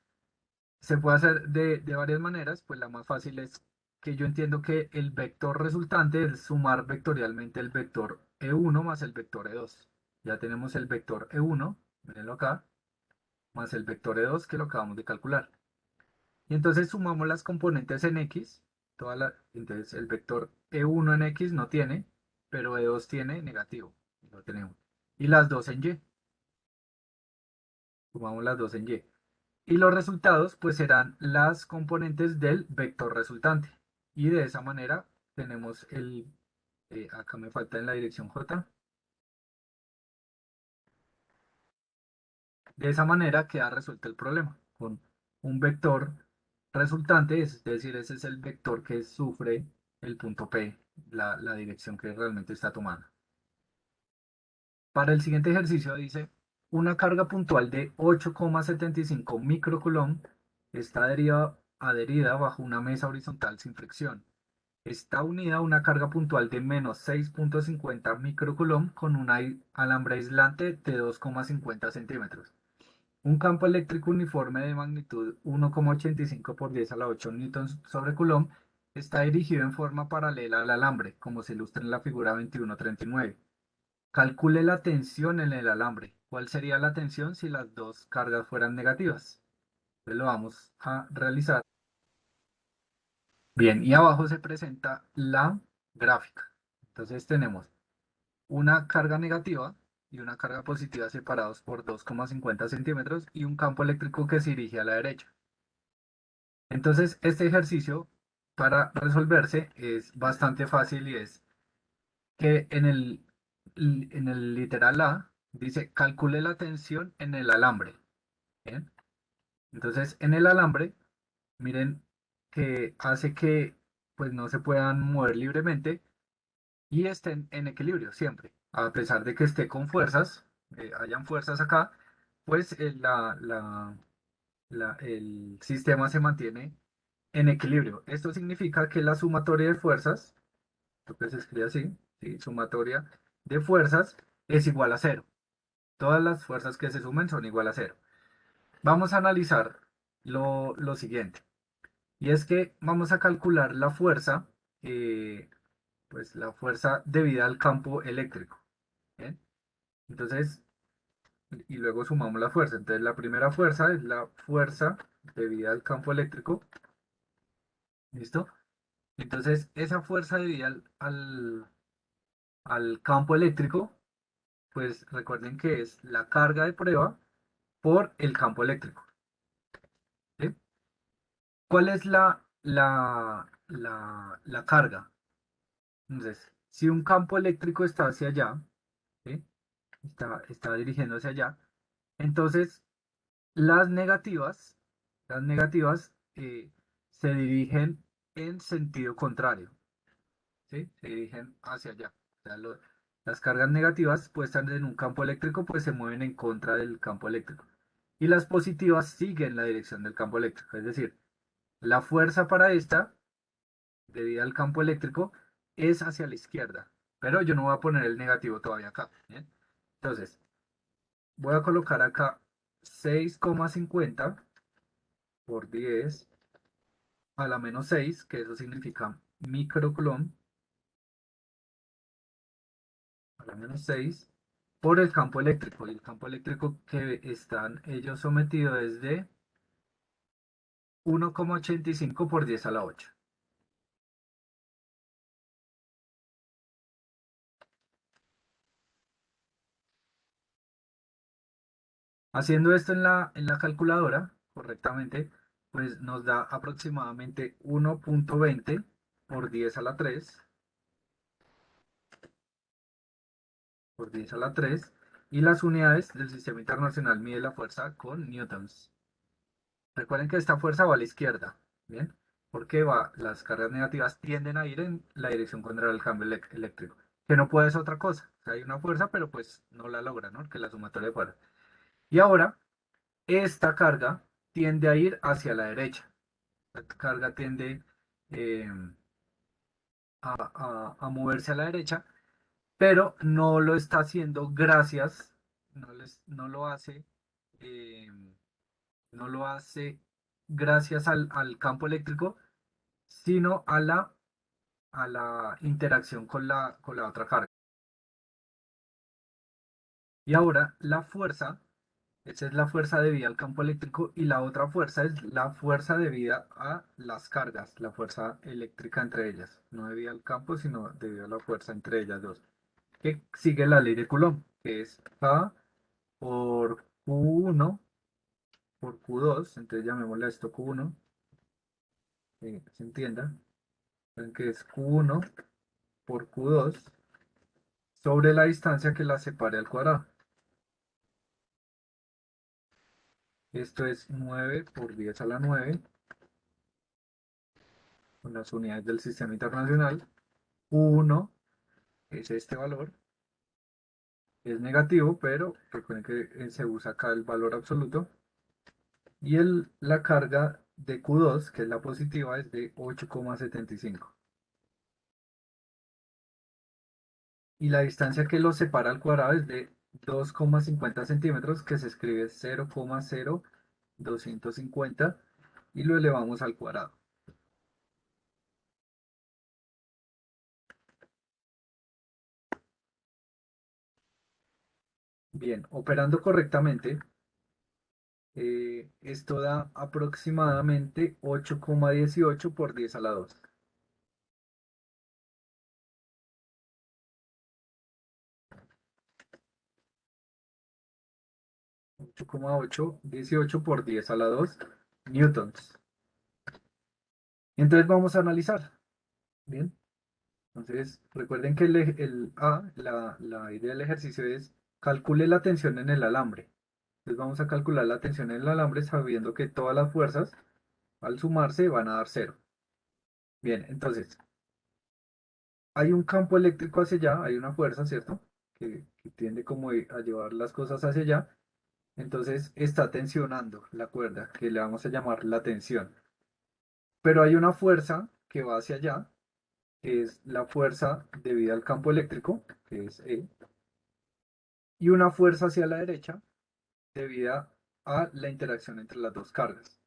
se puede hacer de varias maneras, pues la más fácil es que yo entiendo que el vector resultante es sumar vectorialmente el vector E1 más el vector E2. Ya tenemos el vector E1, mírenlo acá, más el vector E2 que lo acabamos de calcular. Y entonces sumamos las componentes en X, entonces el vector E1 en X no tiene, pero E2 tiene negativo, lo tenemos. Y las dos en Y, sumamos las dos en Y. Y los resultados pues serán las componentes del vector resultante. Y de esa manera tenemos acá me falta en la dirección J. De esa manera queda resuelto el problema con un vector resultante, es decir, ese es el vector que sufre el punto P, la dirección que realmente está tomando. Para el siguiente ejercicio dice, una carga puntual de 8,75 microcoulomb está adherida bajo una mesa horizontal sin fricción. Está unida a una carga puntual de menos 6,50 microcoulomb con un alambre aislante de 2,50 centímetros. Un campo eléctrico uniforme de magnitud 1,85 por 10 a la 8 newtons sobre coulomb está dirigido en forma paralela al alambre, como se ilustra en la figura 2139. Calcule la tensión en el alambre. ¿Cuál sería la tensión si las dos cargas fueran negativas? Entonces lo vamos a realizar. Bien, y abajo se presenta la gráfica. Entonces tenemos una carga negativa y una carga positiva separados por 2,50 centímetros y un campo eléctrico que se dirige a la derecha. Entonces este ejercicio para resolverse es bastante fácil y es que en el literal A dice calcule la tensión en el alambre. ¿Bien? Entonces en el alambre, miren que hace que pues no se puedan mover libremente y estén en equilibrio siempre. A pesar de que esté con fuerzas, hayan fuerzas acá, pues el sistema se mantiene en equilibrio. Esto significa que la sumatoria de fuerzas, lo que se escribe así, ¿sí? Sumatoria de fuerzas es igual a cero. Todas las fuerzas que se sumen son igual a cero. Vamos a analizar lo siguiente. Y es que vamos a calcular la fuerza, eh, pues la fuerza debida al campo eléctrico. ¿Bien? Entonces, y luego sumamos la fuerza. Entonces, la primera fuerza es la fuerza debida al campo eléctrico. ¿Listo? Entonces, esa fuerza debida al campo eléctrico, pues recuerden que es la carga de prueba por el campo eléctrico. ¿Sí? ¿Cuál es la carga? Entonces, si un campo eléctrico está hacia allá, ¿sí? Está dirigiendo hacia allá, entonces las negativas se dirigen en sentido contrario, ¿sí? Se dirigen hacia allá. O sea, las cargas negativas puestas en un campo eléctrico pues se mueven en contra del campo eléctrico. Y las positivas siguen la dirección del campo eléctrico. Es decir, la fuerza para esta, debido al campo eléctrico, es hacia la izquierda. Pero yo no voy a poner el negativo todavía acá. ¿Bien? Entonces, voy a colocar acá 6,50 por 10 a la menos 6, que eso significa microcoulomb, a la menos 6, por el campo eléctrico. Y el campo eléctrico que están ellos sometidos es de 1,85 por 10 a la 8. Haciendo esto en la calculadora correctamente, pues nos da aproximadamente 1,20 por 10 a la 3, por 10 a la 3, y las unidades del sistema internacional mide la fuerza con newtons. Recuerden que esta fuerza va a la izquierda. ¿bien? Porque las cargas negativas tienden a ir en la dirección contraria al cambio eléctrico, que no puede ser otra cosa. O sea, hay una fuerza, pero pues no la logra, ¿no? Que la sumatoria de fuerza. Y ahora, esta carga tiende a ir hacia la derecha. La carga tiende eh, a moverse a la derecha, pero no lo está haciendo gracias, no lo hace, eh, no lo hace gracias al campo eléctrico, sino a la interacción con la otra carga. Y ahora la fuerza, esa es la fuerza debida al campo eléctrico y la otra fuerza es la fuerza debida a las cargas, la fuerza eléctrica entre ellas, no debida al campo, sino debido a la fuerza entre ellas dos, que sigue la ley de Coulomb, que es K por Q1 por Q2, entonces llamémosle a esto Q1, que se entienda, que es Q1 por Q2 sobre la distancia que la separe al cuadrado. Esto es 9 por 10 a la 9, con las unidades del sistema internacional. Q1 es este valor, es negativo, pero recuerden que se usa acá el valor absoluto. Y la carga de Q2, que es la positiva, es de 8,75. Y la distancia que los separa al cuadrado es de 2,50 centímetros, que se escribe 0,0250 y lo elevamos al cuadrado. Bien, operando correctamente, esto da aproximadamente 8,18 por 10 a la 2. 8,818 por 10 a la 2 newtons. Entonces vamos a analizar. Bien, entonces recuerden que la idea del ejercicio es calcule la tensión en el alambre. Entonces vamos a calcular la tensión en el alambre sabiendo que todas las fuerzas al sumarse van a dar cero. Bien, entonces hay un campo eléctrico hacia allá, hay una fuerza, ¿cierto? Que tiende como a llevar las cosas hacia allá. Entonces está tensionando la cuerda, que le vamos a llamar la tensión. Pero hay una fuerza que va hacia allá, que es la fuerza debida al campo eléctrico, que es E, y una fuerza hacia la derecha debida a la interacción entre las dos cargas,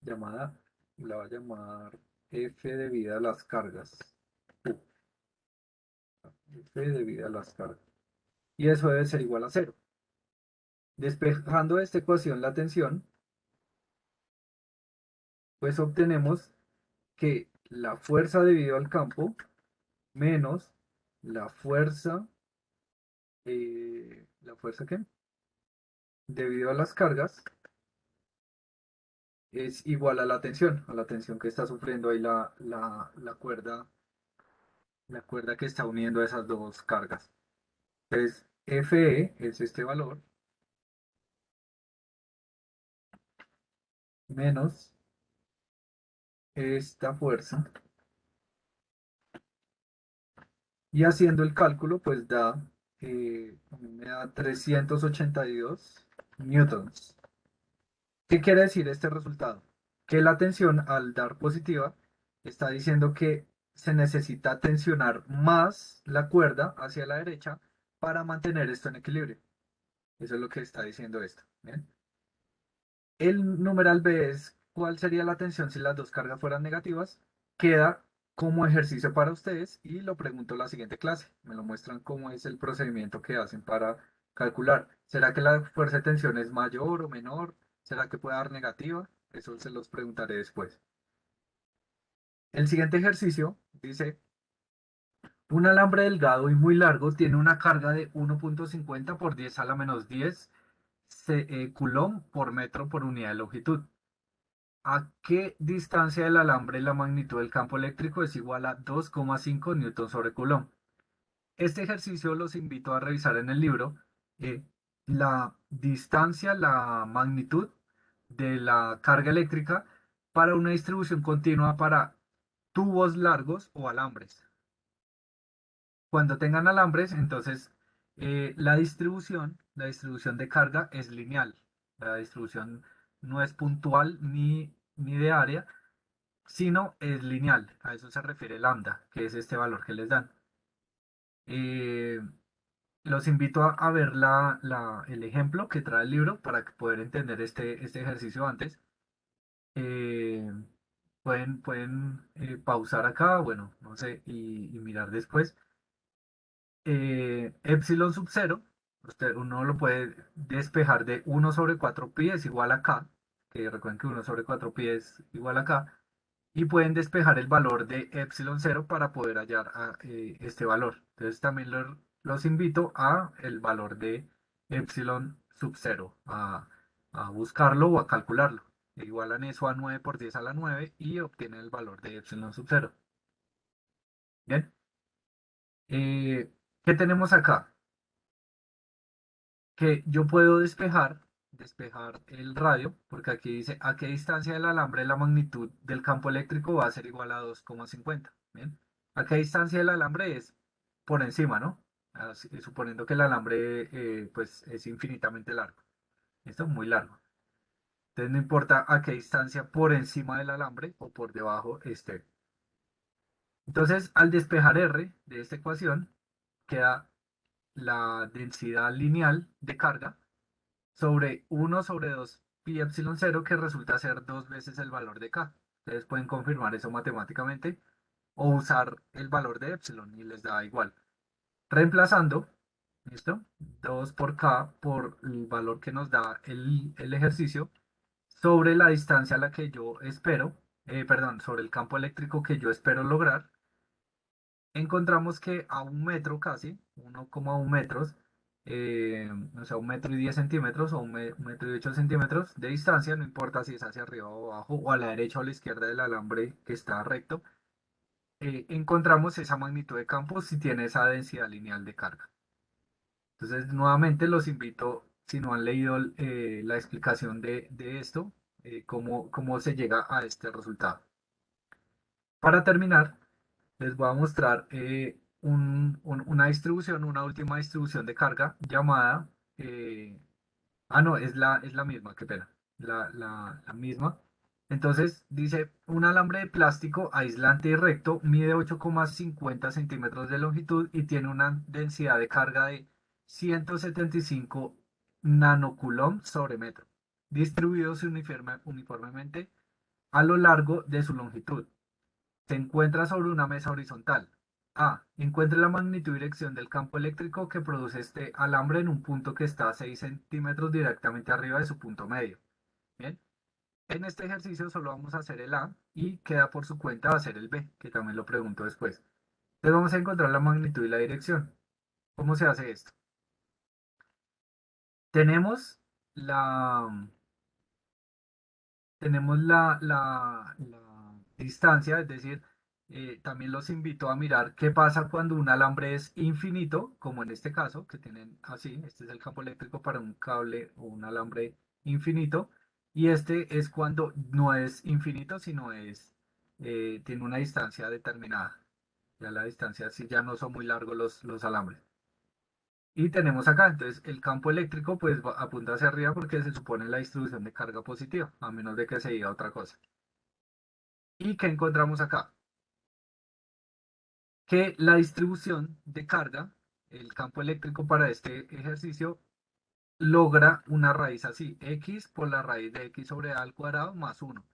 llamada, la voy a llamar F debida a las cargas. F debida a las cargas. Y eso debe ser igual a cero. Despejando de esta ecuación la tensión, pues obtenemos que la fuerza debido al campo menos la fuerza, ¿la fuerza qué? Debido a las cargas es igual a la tensión que está sufriendo ahí la cuerda que está uniendo esas dos cargas. Entonces, Fe es este valor menos esta fuerza. Y haciendo el cálculo, pues me da 382 newtons. ¿Qué quiere decir este resultado? Que la tensión al dar positiva está diciendo que se necesita tensionar más la cuerda hacia la derecha para mantener esto en equilibrio. Eso es lo que está diciendo esto. ¿Bien? El numeral B es cuál sería la tensión si las dos cargas fueran negativas. Queda como ejercicio para ustedes y lo pregunto en la siguiente clase. Me lo muestran cómo es el procedimiento que hacen para calcular. ¿Será que la fuerza de tensión es mayor o menor? ¿Será que puede dar negativa? Eso se los preguntaré después. El siguiente ejercicio dice, un alambre delgado y muy largo tiene una carga de 1,50 por 10 a la menos 10 coulomb por metro por unidad de longitud. ¿A qué distancia del alambre la magnitud del campo eléctrico es igual a 2,5 newton sobre coulomb? Este ejercicio los invito a revisar en el libro. La distancia, la magnitud de la carga eléctrica para una distribución continua para tubos largos o alambres. Cuando tengan alambres, entonces la distribución de carga es lineal. La distribución no es puntual ni de área, sino es lineal. A eso se refiere lambda, que es este valor que les dan. Eh, los invito a ver el ejemplo que trae el libro para poder entender este ejercicio antes. Eh, pueden pausar acá, bueno, no sé, y mirar después. Epsilon sub cero, uno lo puede despejar de 1/4 pi es igual a k, que recuerden que 1/4 pi es igual a k, y pueden despejar el valor de epsilon cero para poder hallar este valor. Entonces también los invito a el valor de epsilon sub cero, a buscarlo o a calcularlo. Igualan eso a 9 por 10 a la 9 y obtienen el valor de epsilon sub cero. Bien, ¿qué tenemos acá? Que yo puedo despejar el radio, porque aquí dice a qué distancia del alambre la magnitud del campo eléctrico va a ser igual a 2,50. Bien, a qué distancia del alambre es por encima, ¿no? Suponiendo que el alambre pues es infinitamente largo. Esto es muy largo. Entonces no importa a qué distancia por encima del alambre o por debajo esté. Entonces, al despejar R de esta ecuación, queda la densidad lineal de carga sobre 1/2 pi epsilon cero, que resulta ser dos veces el valor de k. Ustedes pueden confirmar eso matemáticamente o usar el valor de epsilon y les da igual. Reemplazando, ¿listo? 2 por k por el valor que nos da el ejercicio sobre la distancia a la que yo espero, perdón, sobre el campo eléctrico que yo espero lograr, encontramos que a 1 metro casi, 1,1 metros, o sea, 1 metro y 10 centímetros o 1 metro y 8 centímetros de distancia, no importa si es hacia arriba o abajo o a la derecha o a la izquierda del alambre que está recto, encontramos esa magnitud de campo si tiene esa densidad lineal de carga. Entonces, nuevamente los invito, si no han leído la explicación de esto, cómo se llega a este resultado. Para terminar, les voy a mostrar una última distribución de carga llamada, eh, no, es la misma, qué pena, la misma. Entonces dice, un alambre de plástico aislante y recto mide 8,50 centímetros de longitud y tiene una densidad de carga de 175 nanocoulomb sobre metro, distribuidos uniformemente a lo largo de su longitud. Se encuentra sobre una mesa horizontal. A. Encuentre la magnitud y dirección del campo eléctrico que produce este alambre en un punto que está a 6 centímetros directamente arriba de su punto medio. Bien. En este ejercicio solo vamos a hacer el A y queda por su cuenta hacer el B, que también lo pregunto después. Entonces vamos a encontrar la magnitud y la dirección. ¿Cómo se hace esto? Tenemos la, tenemos la distancia, es decir, también los invito a mirar qué pasa cuando un alambre es infinito, como en este caso, que tienen así, este es el campo eléctrico para un cable o un alambre infinito, y este es cuando no es infinito, sino tiene una distancia determinada. Ya la distancia, sí, ya no son muy largos los alambres. Y tenemos acá, entonces el campo eléctrico pues apunta hacia arriba porque se supone la distribución de carga positiva, a menos de que se diga otra cosa. ¿Y qué encontramos acá? Que la distribución de carga, el campo eléctrico para este ejercicio, logra una raíz así, x por la raíz de x sobre a al cuadrado más 1.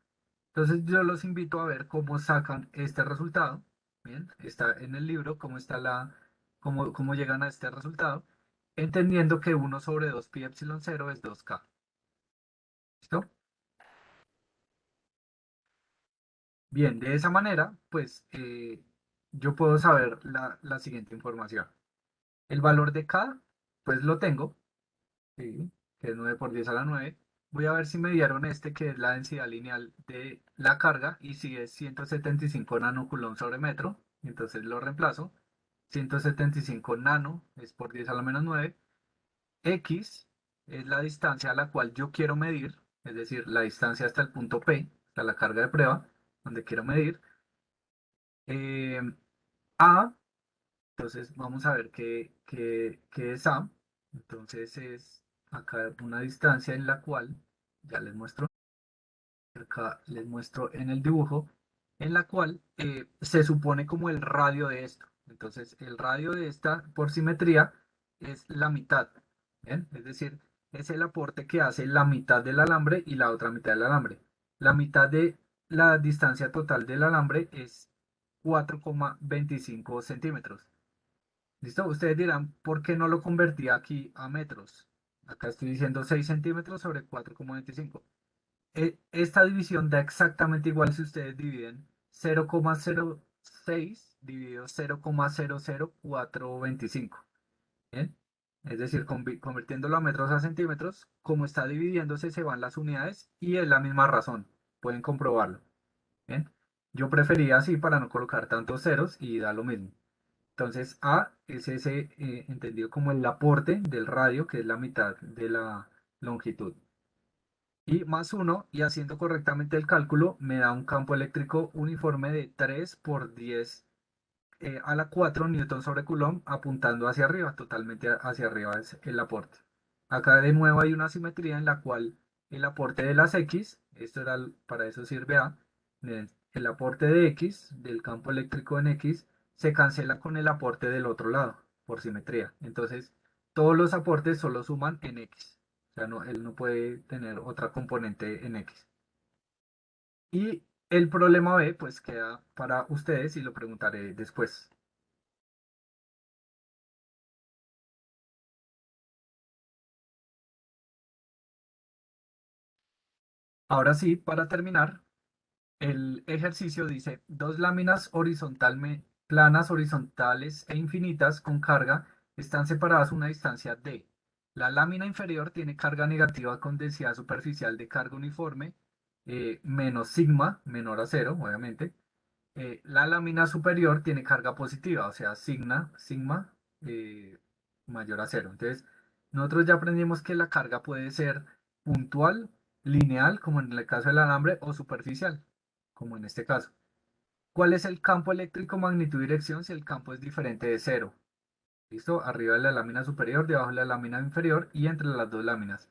Entonces yo los invito a ver cómo sacan este resultado. Bien, está en el libro cómo llegan a este resultado, entendiendo que 1/2 pi epsilon cero es 2k. ¿Listo? Bien, de esa manera, pues yo puedo saber la siguiente información. El valor de K, pues lo tengo, ¿sí? Que es 9 por 10 a la 9. Voy a ver si me dieron este, que es la densidad lineal de la carga, y si es 175 nanocoulomb sobre metro, entonces lo reemplazo. 175 nano es por 10 a la menos 9. X es la distancia a la cual yo quiero medir, es decir, la distancia hasta el punto P, hasta la carga de prueba, donde quiero medir. Eh, A, entonces vamos a ver qué es A. Entonces es acá una distancia en la cual, ya les muestro, acá les muestro en el dibujo, en la cual se supone como el radio de esto. Entonces el radio de esta por simetría es la mitad, ¿bien? Es decir, es el aporte que hace la mitad del alambre y la otra mitad del alambre. La mitad de la distancia total del alambre es 4,25 centímetros. ¿Listo? Ustedes dirán, ¿por qué no lo convertí aquí a metros? Acá estoy diciendo 6 centímetros sobre 4,25. Esta división da exactamente igual si ustedes dividen 0,06 dividido 0,00425. ¿Bien? Es decir, convirtiéndolo a metros a centímetros, como está dividiéndose, se van las unidades y es la misma razón. Pueden comprobarlo. ¿Bien? Yo prefería así para no colocar tantos ceros y da lo mismo. Entonces, A es ese entendido como el aporte del radio, que es la mitad de la longitud. Y más uno, y haciendo correctamente el cálculo, me da un campo eléctrico uniforme de 3 por 10 a la 4 newton sobre coulomb, apuntando hacia arriba, totalmente hacia arriba es el aporte. Acá de nuevo hay una simetría en la cual el aporte de las X, esto era, para eso sirve A, el aporte de X, del campo eléctrico en X, se cancela con el aporte del otro lado, por simetría. Entonces, todos los aportes solo suman en X. O sea, no, él no puede tener otra componente en X. Y el problema B, pues queda para ustedes y lo preguntaré después. Ahora sí, para terminar, el ejercicio dice, dos láminas planas, horizontales e infinitas con carga están separadas a una distancia d. La lámina inferior tiene carga negativa con densidad superficial de carga uniforme menos sigma, menor a cero, obviamente. La lámina superior tiene carga positiva, o sea, sigma eh, mayor a cero. Entonces, nosotros ya aprendimos que la carga puede ser puntual, lineal, como en el caso del alambre, o superficial, como en este caso. ¿Cuál es el campo eléctrico magnitud y dirección si el campo es diferente de cero? ¿Listo? Arriba de la lámina superior, debajo de la lámina inferior y entre las dos láminas.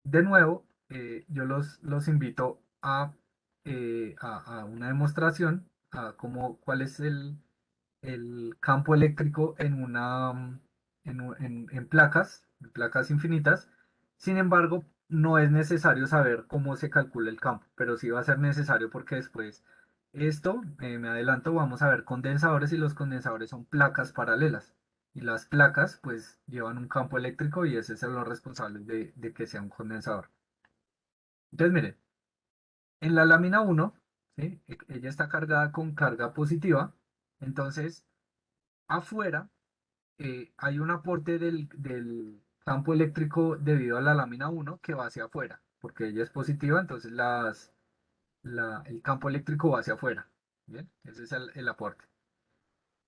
De nuevo, yo los invito a una demostración, a cuál es el campo eléctrico en placas infinitas. Sin embargo, no es necesario saber cómo se calcula el campo, pero sí va a ser necesario porque después me adelanto, vamos a ver condensadores y los condensadores son placas paralelas. Y las placas pues llevan un campo eléctrico y ese es lo responsable de que sea un condensador. Entonces, miren, en la lámina uno, ¿sí? Ella está cargada con carga positiva, entonces afuera hay un aporte del campo eléctrico debido a la lámina uno que va hacia afuera, porque ella es positiva, entonces el campo eléctrico va hacia afuera. Bien, ese es el aporte.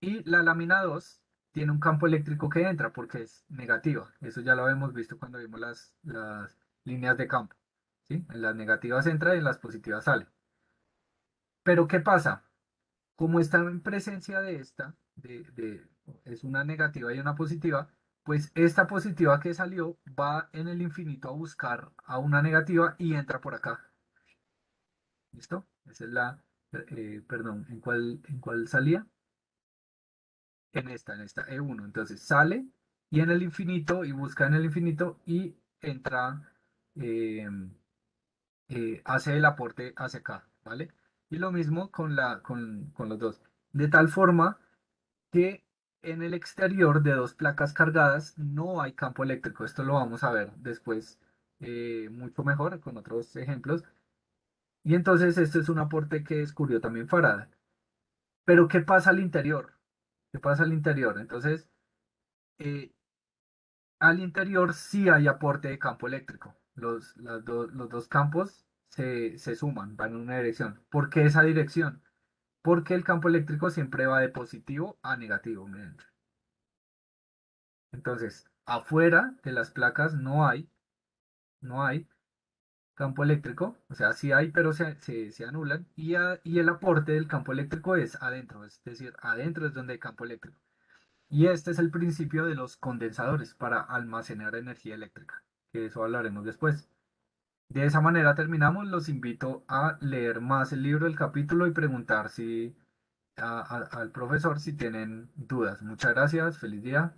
Y la lámina 2 tiene un campo eléctrico que entra porque es negativa. Eso ya lo habíamos visto cuando vimos las líneas de campo. ¿Sí? En las negativas entra y en las positivas sale. Pero ¿qué pasa? Como está en presencia de esta, es una negativa y una positiva, pues esta positiva que salió va en el infinito a buscar a una negativa y entra por acá. ¿Listo? Esa es perdón, ¿en cuál salía? En esta E1. Entonces sale y en el infinito y busca en el infinito y entra, eh, hace el aporte hacia acá, ¿vale? Y lo mismo con los dos. De tal forma que en el exterior de dos placas cargadas no hay campo eléctrico. Esto lo vamos a ver después mucho mejor con otros ejemplos. Y entonces este es un aporte que descubrió también Faraday. Pero ¿qué pasa al interior? ¿Qué pasa al interior? Entonces, eh, al interior sí hay aporte de campo eléctrico. Los dos campos se suman, van en una dirección. ¿Por qué esa dirección? Porque el campo eléctrico siempre va de positivo a negativo. Miren. Entonces, afuera de las placas no hay. campo eléctrico, o sea, sí hay, pero se anulan, y el aporte del campo eléctrico es adentro, es decir, adentro es donde hay campo eléctrico. Y este es el principio de los condensadores para almacenar energía eléctrica, que eso hablaremos después. De esa manera terminamos. Los invito a leer más el libro, el capítulo y preguntar al profesor si tienen dudas. Muchas gracias, feliz día.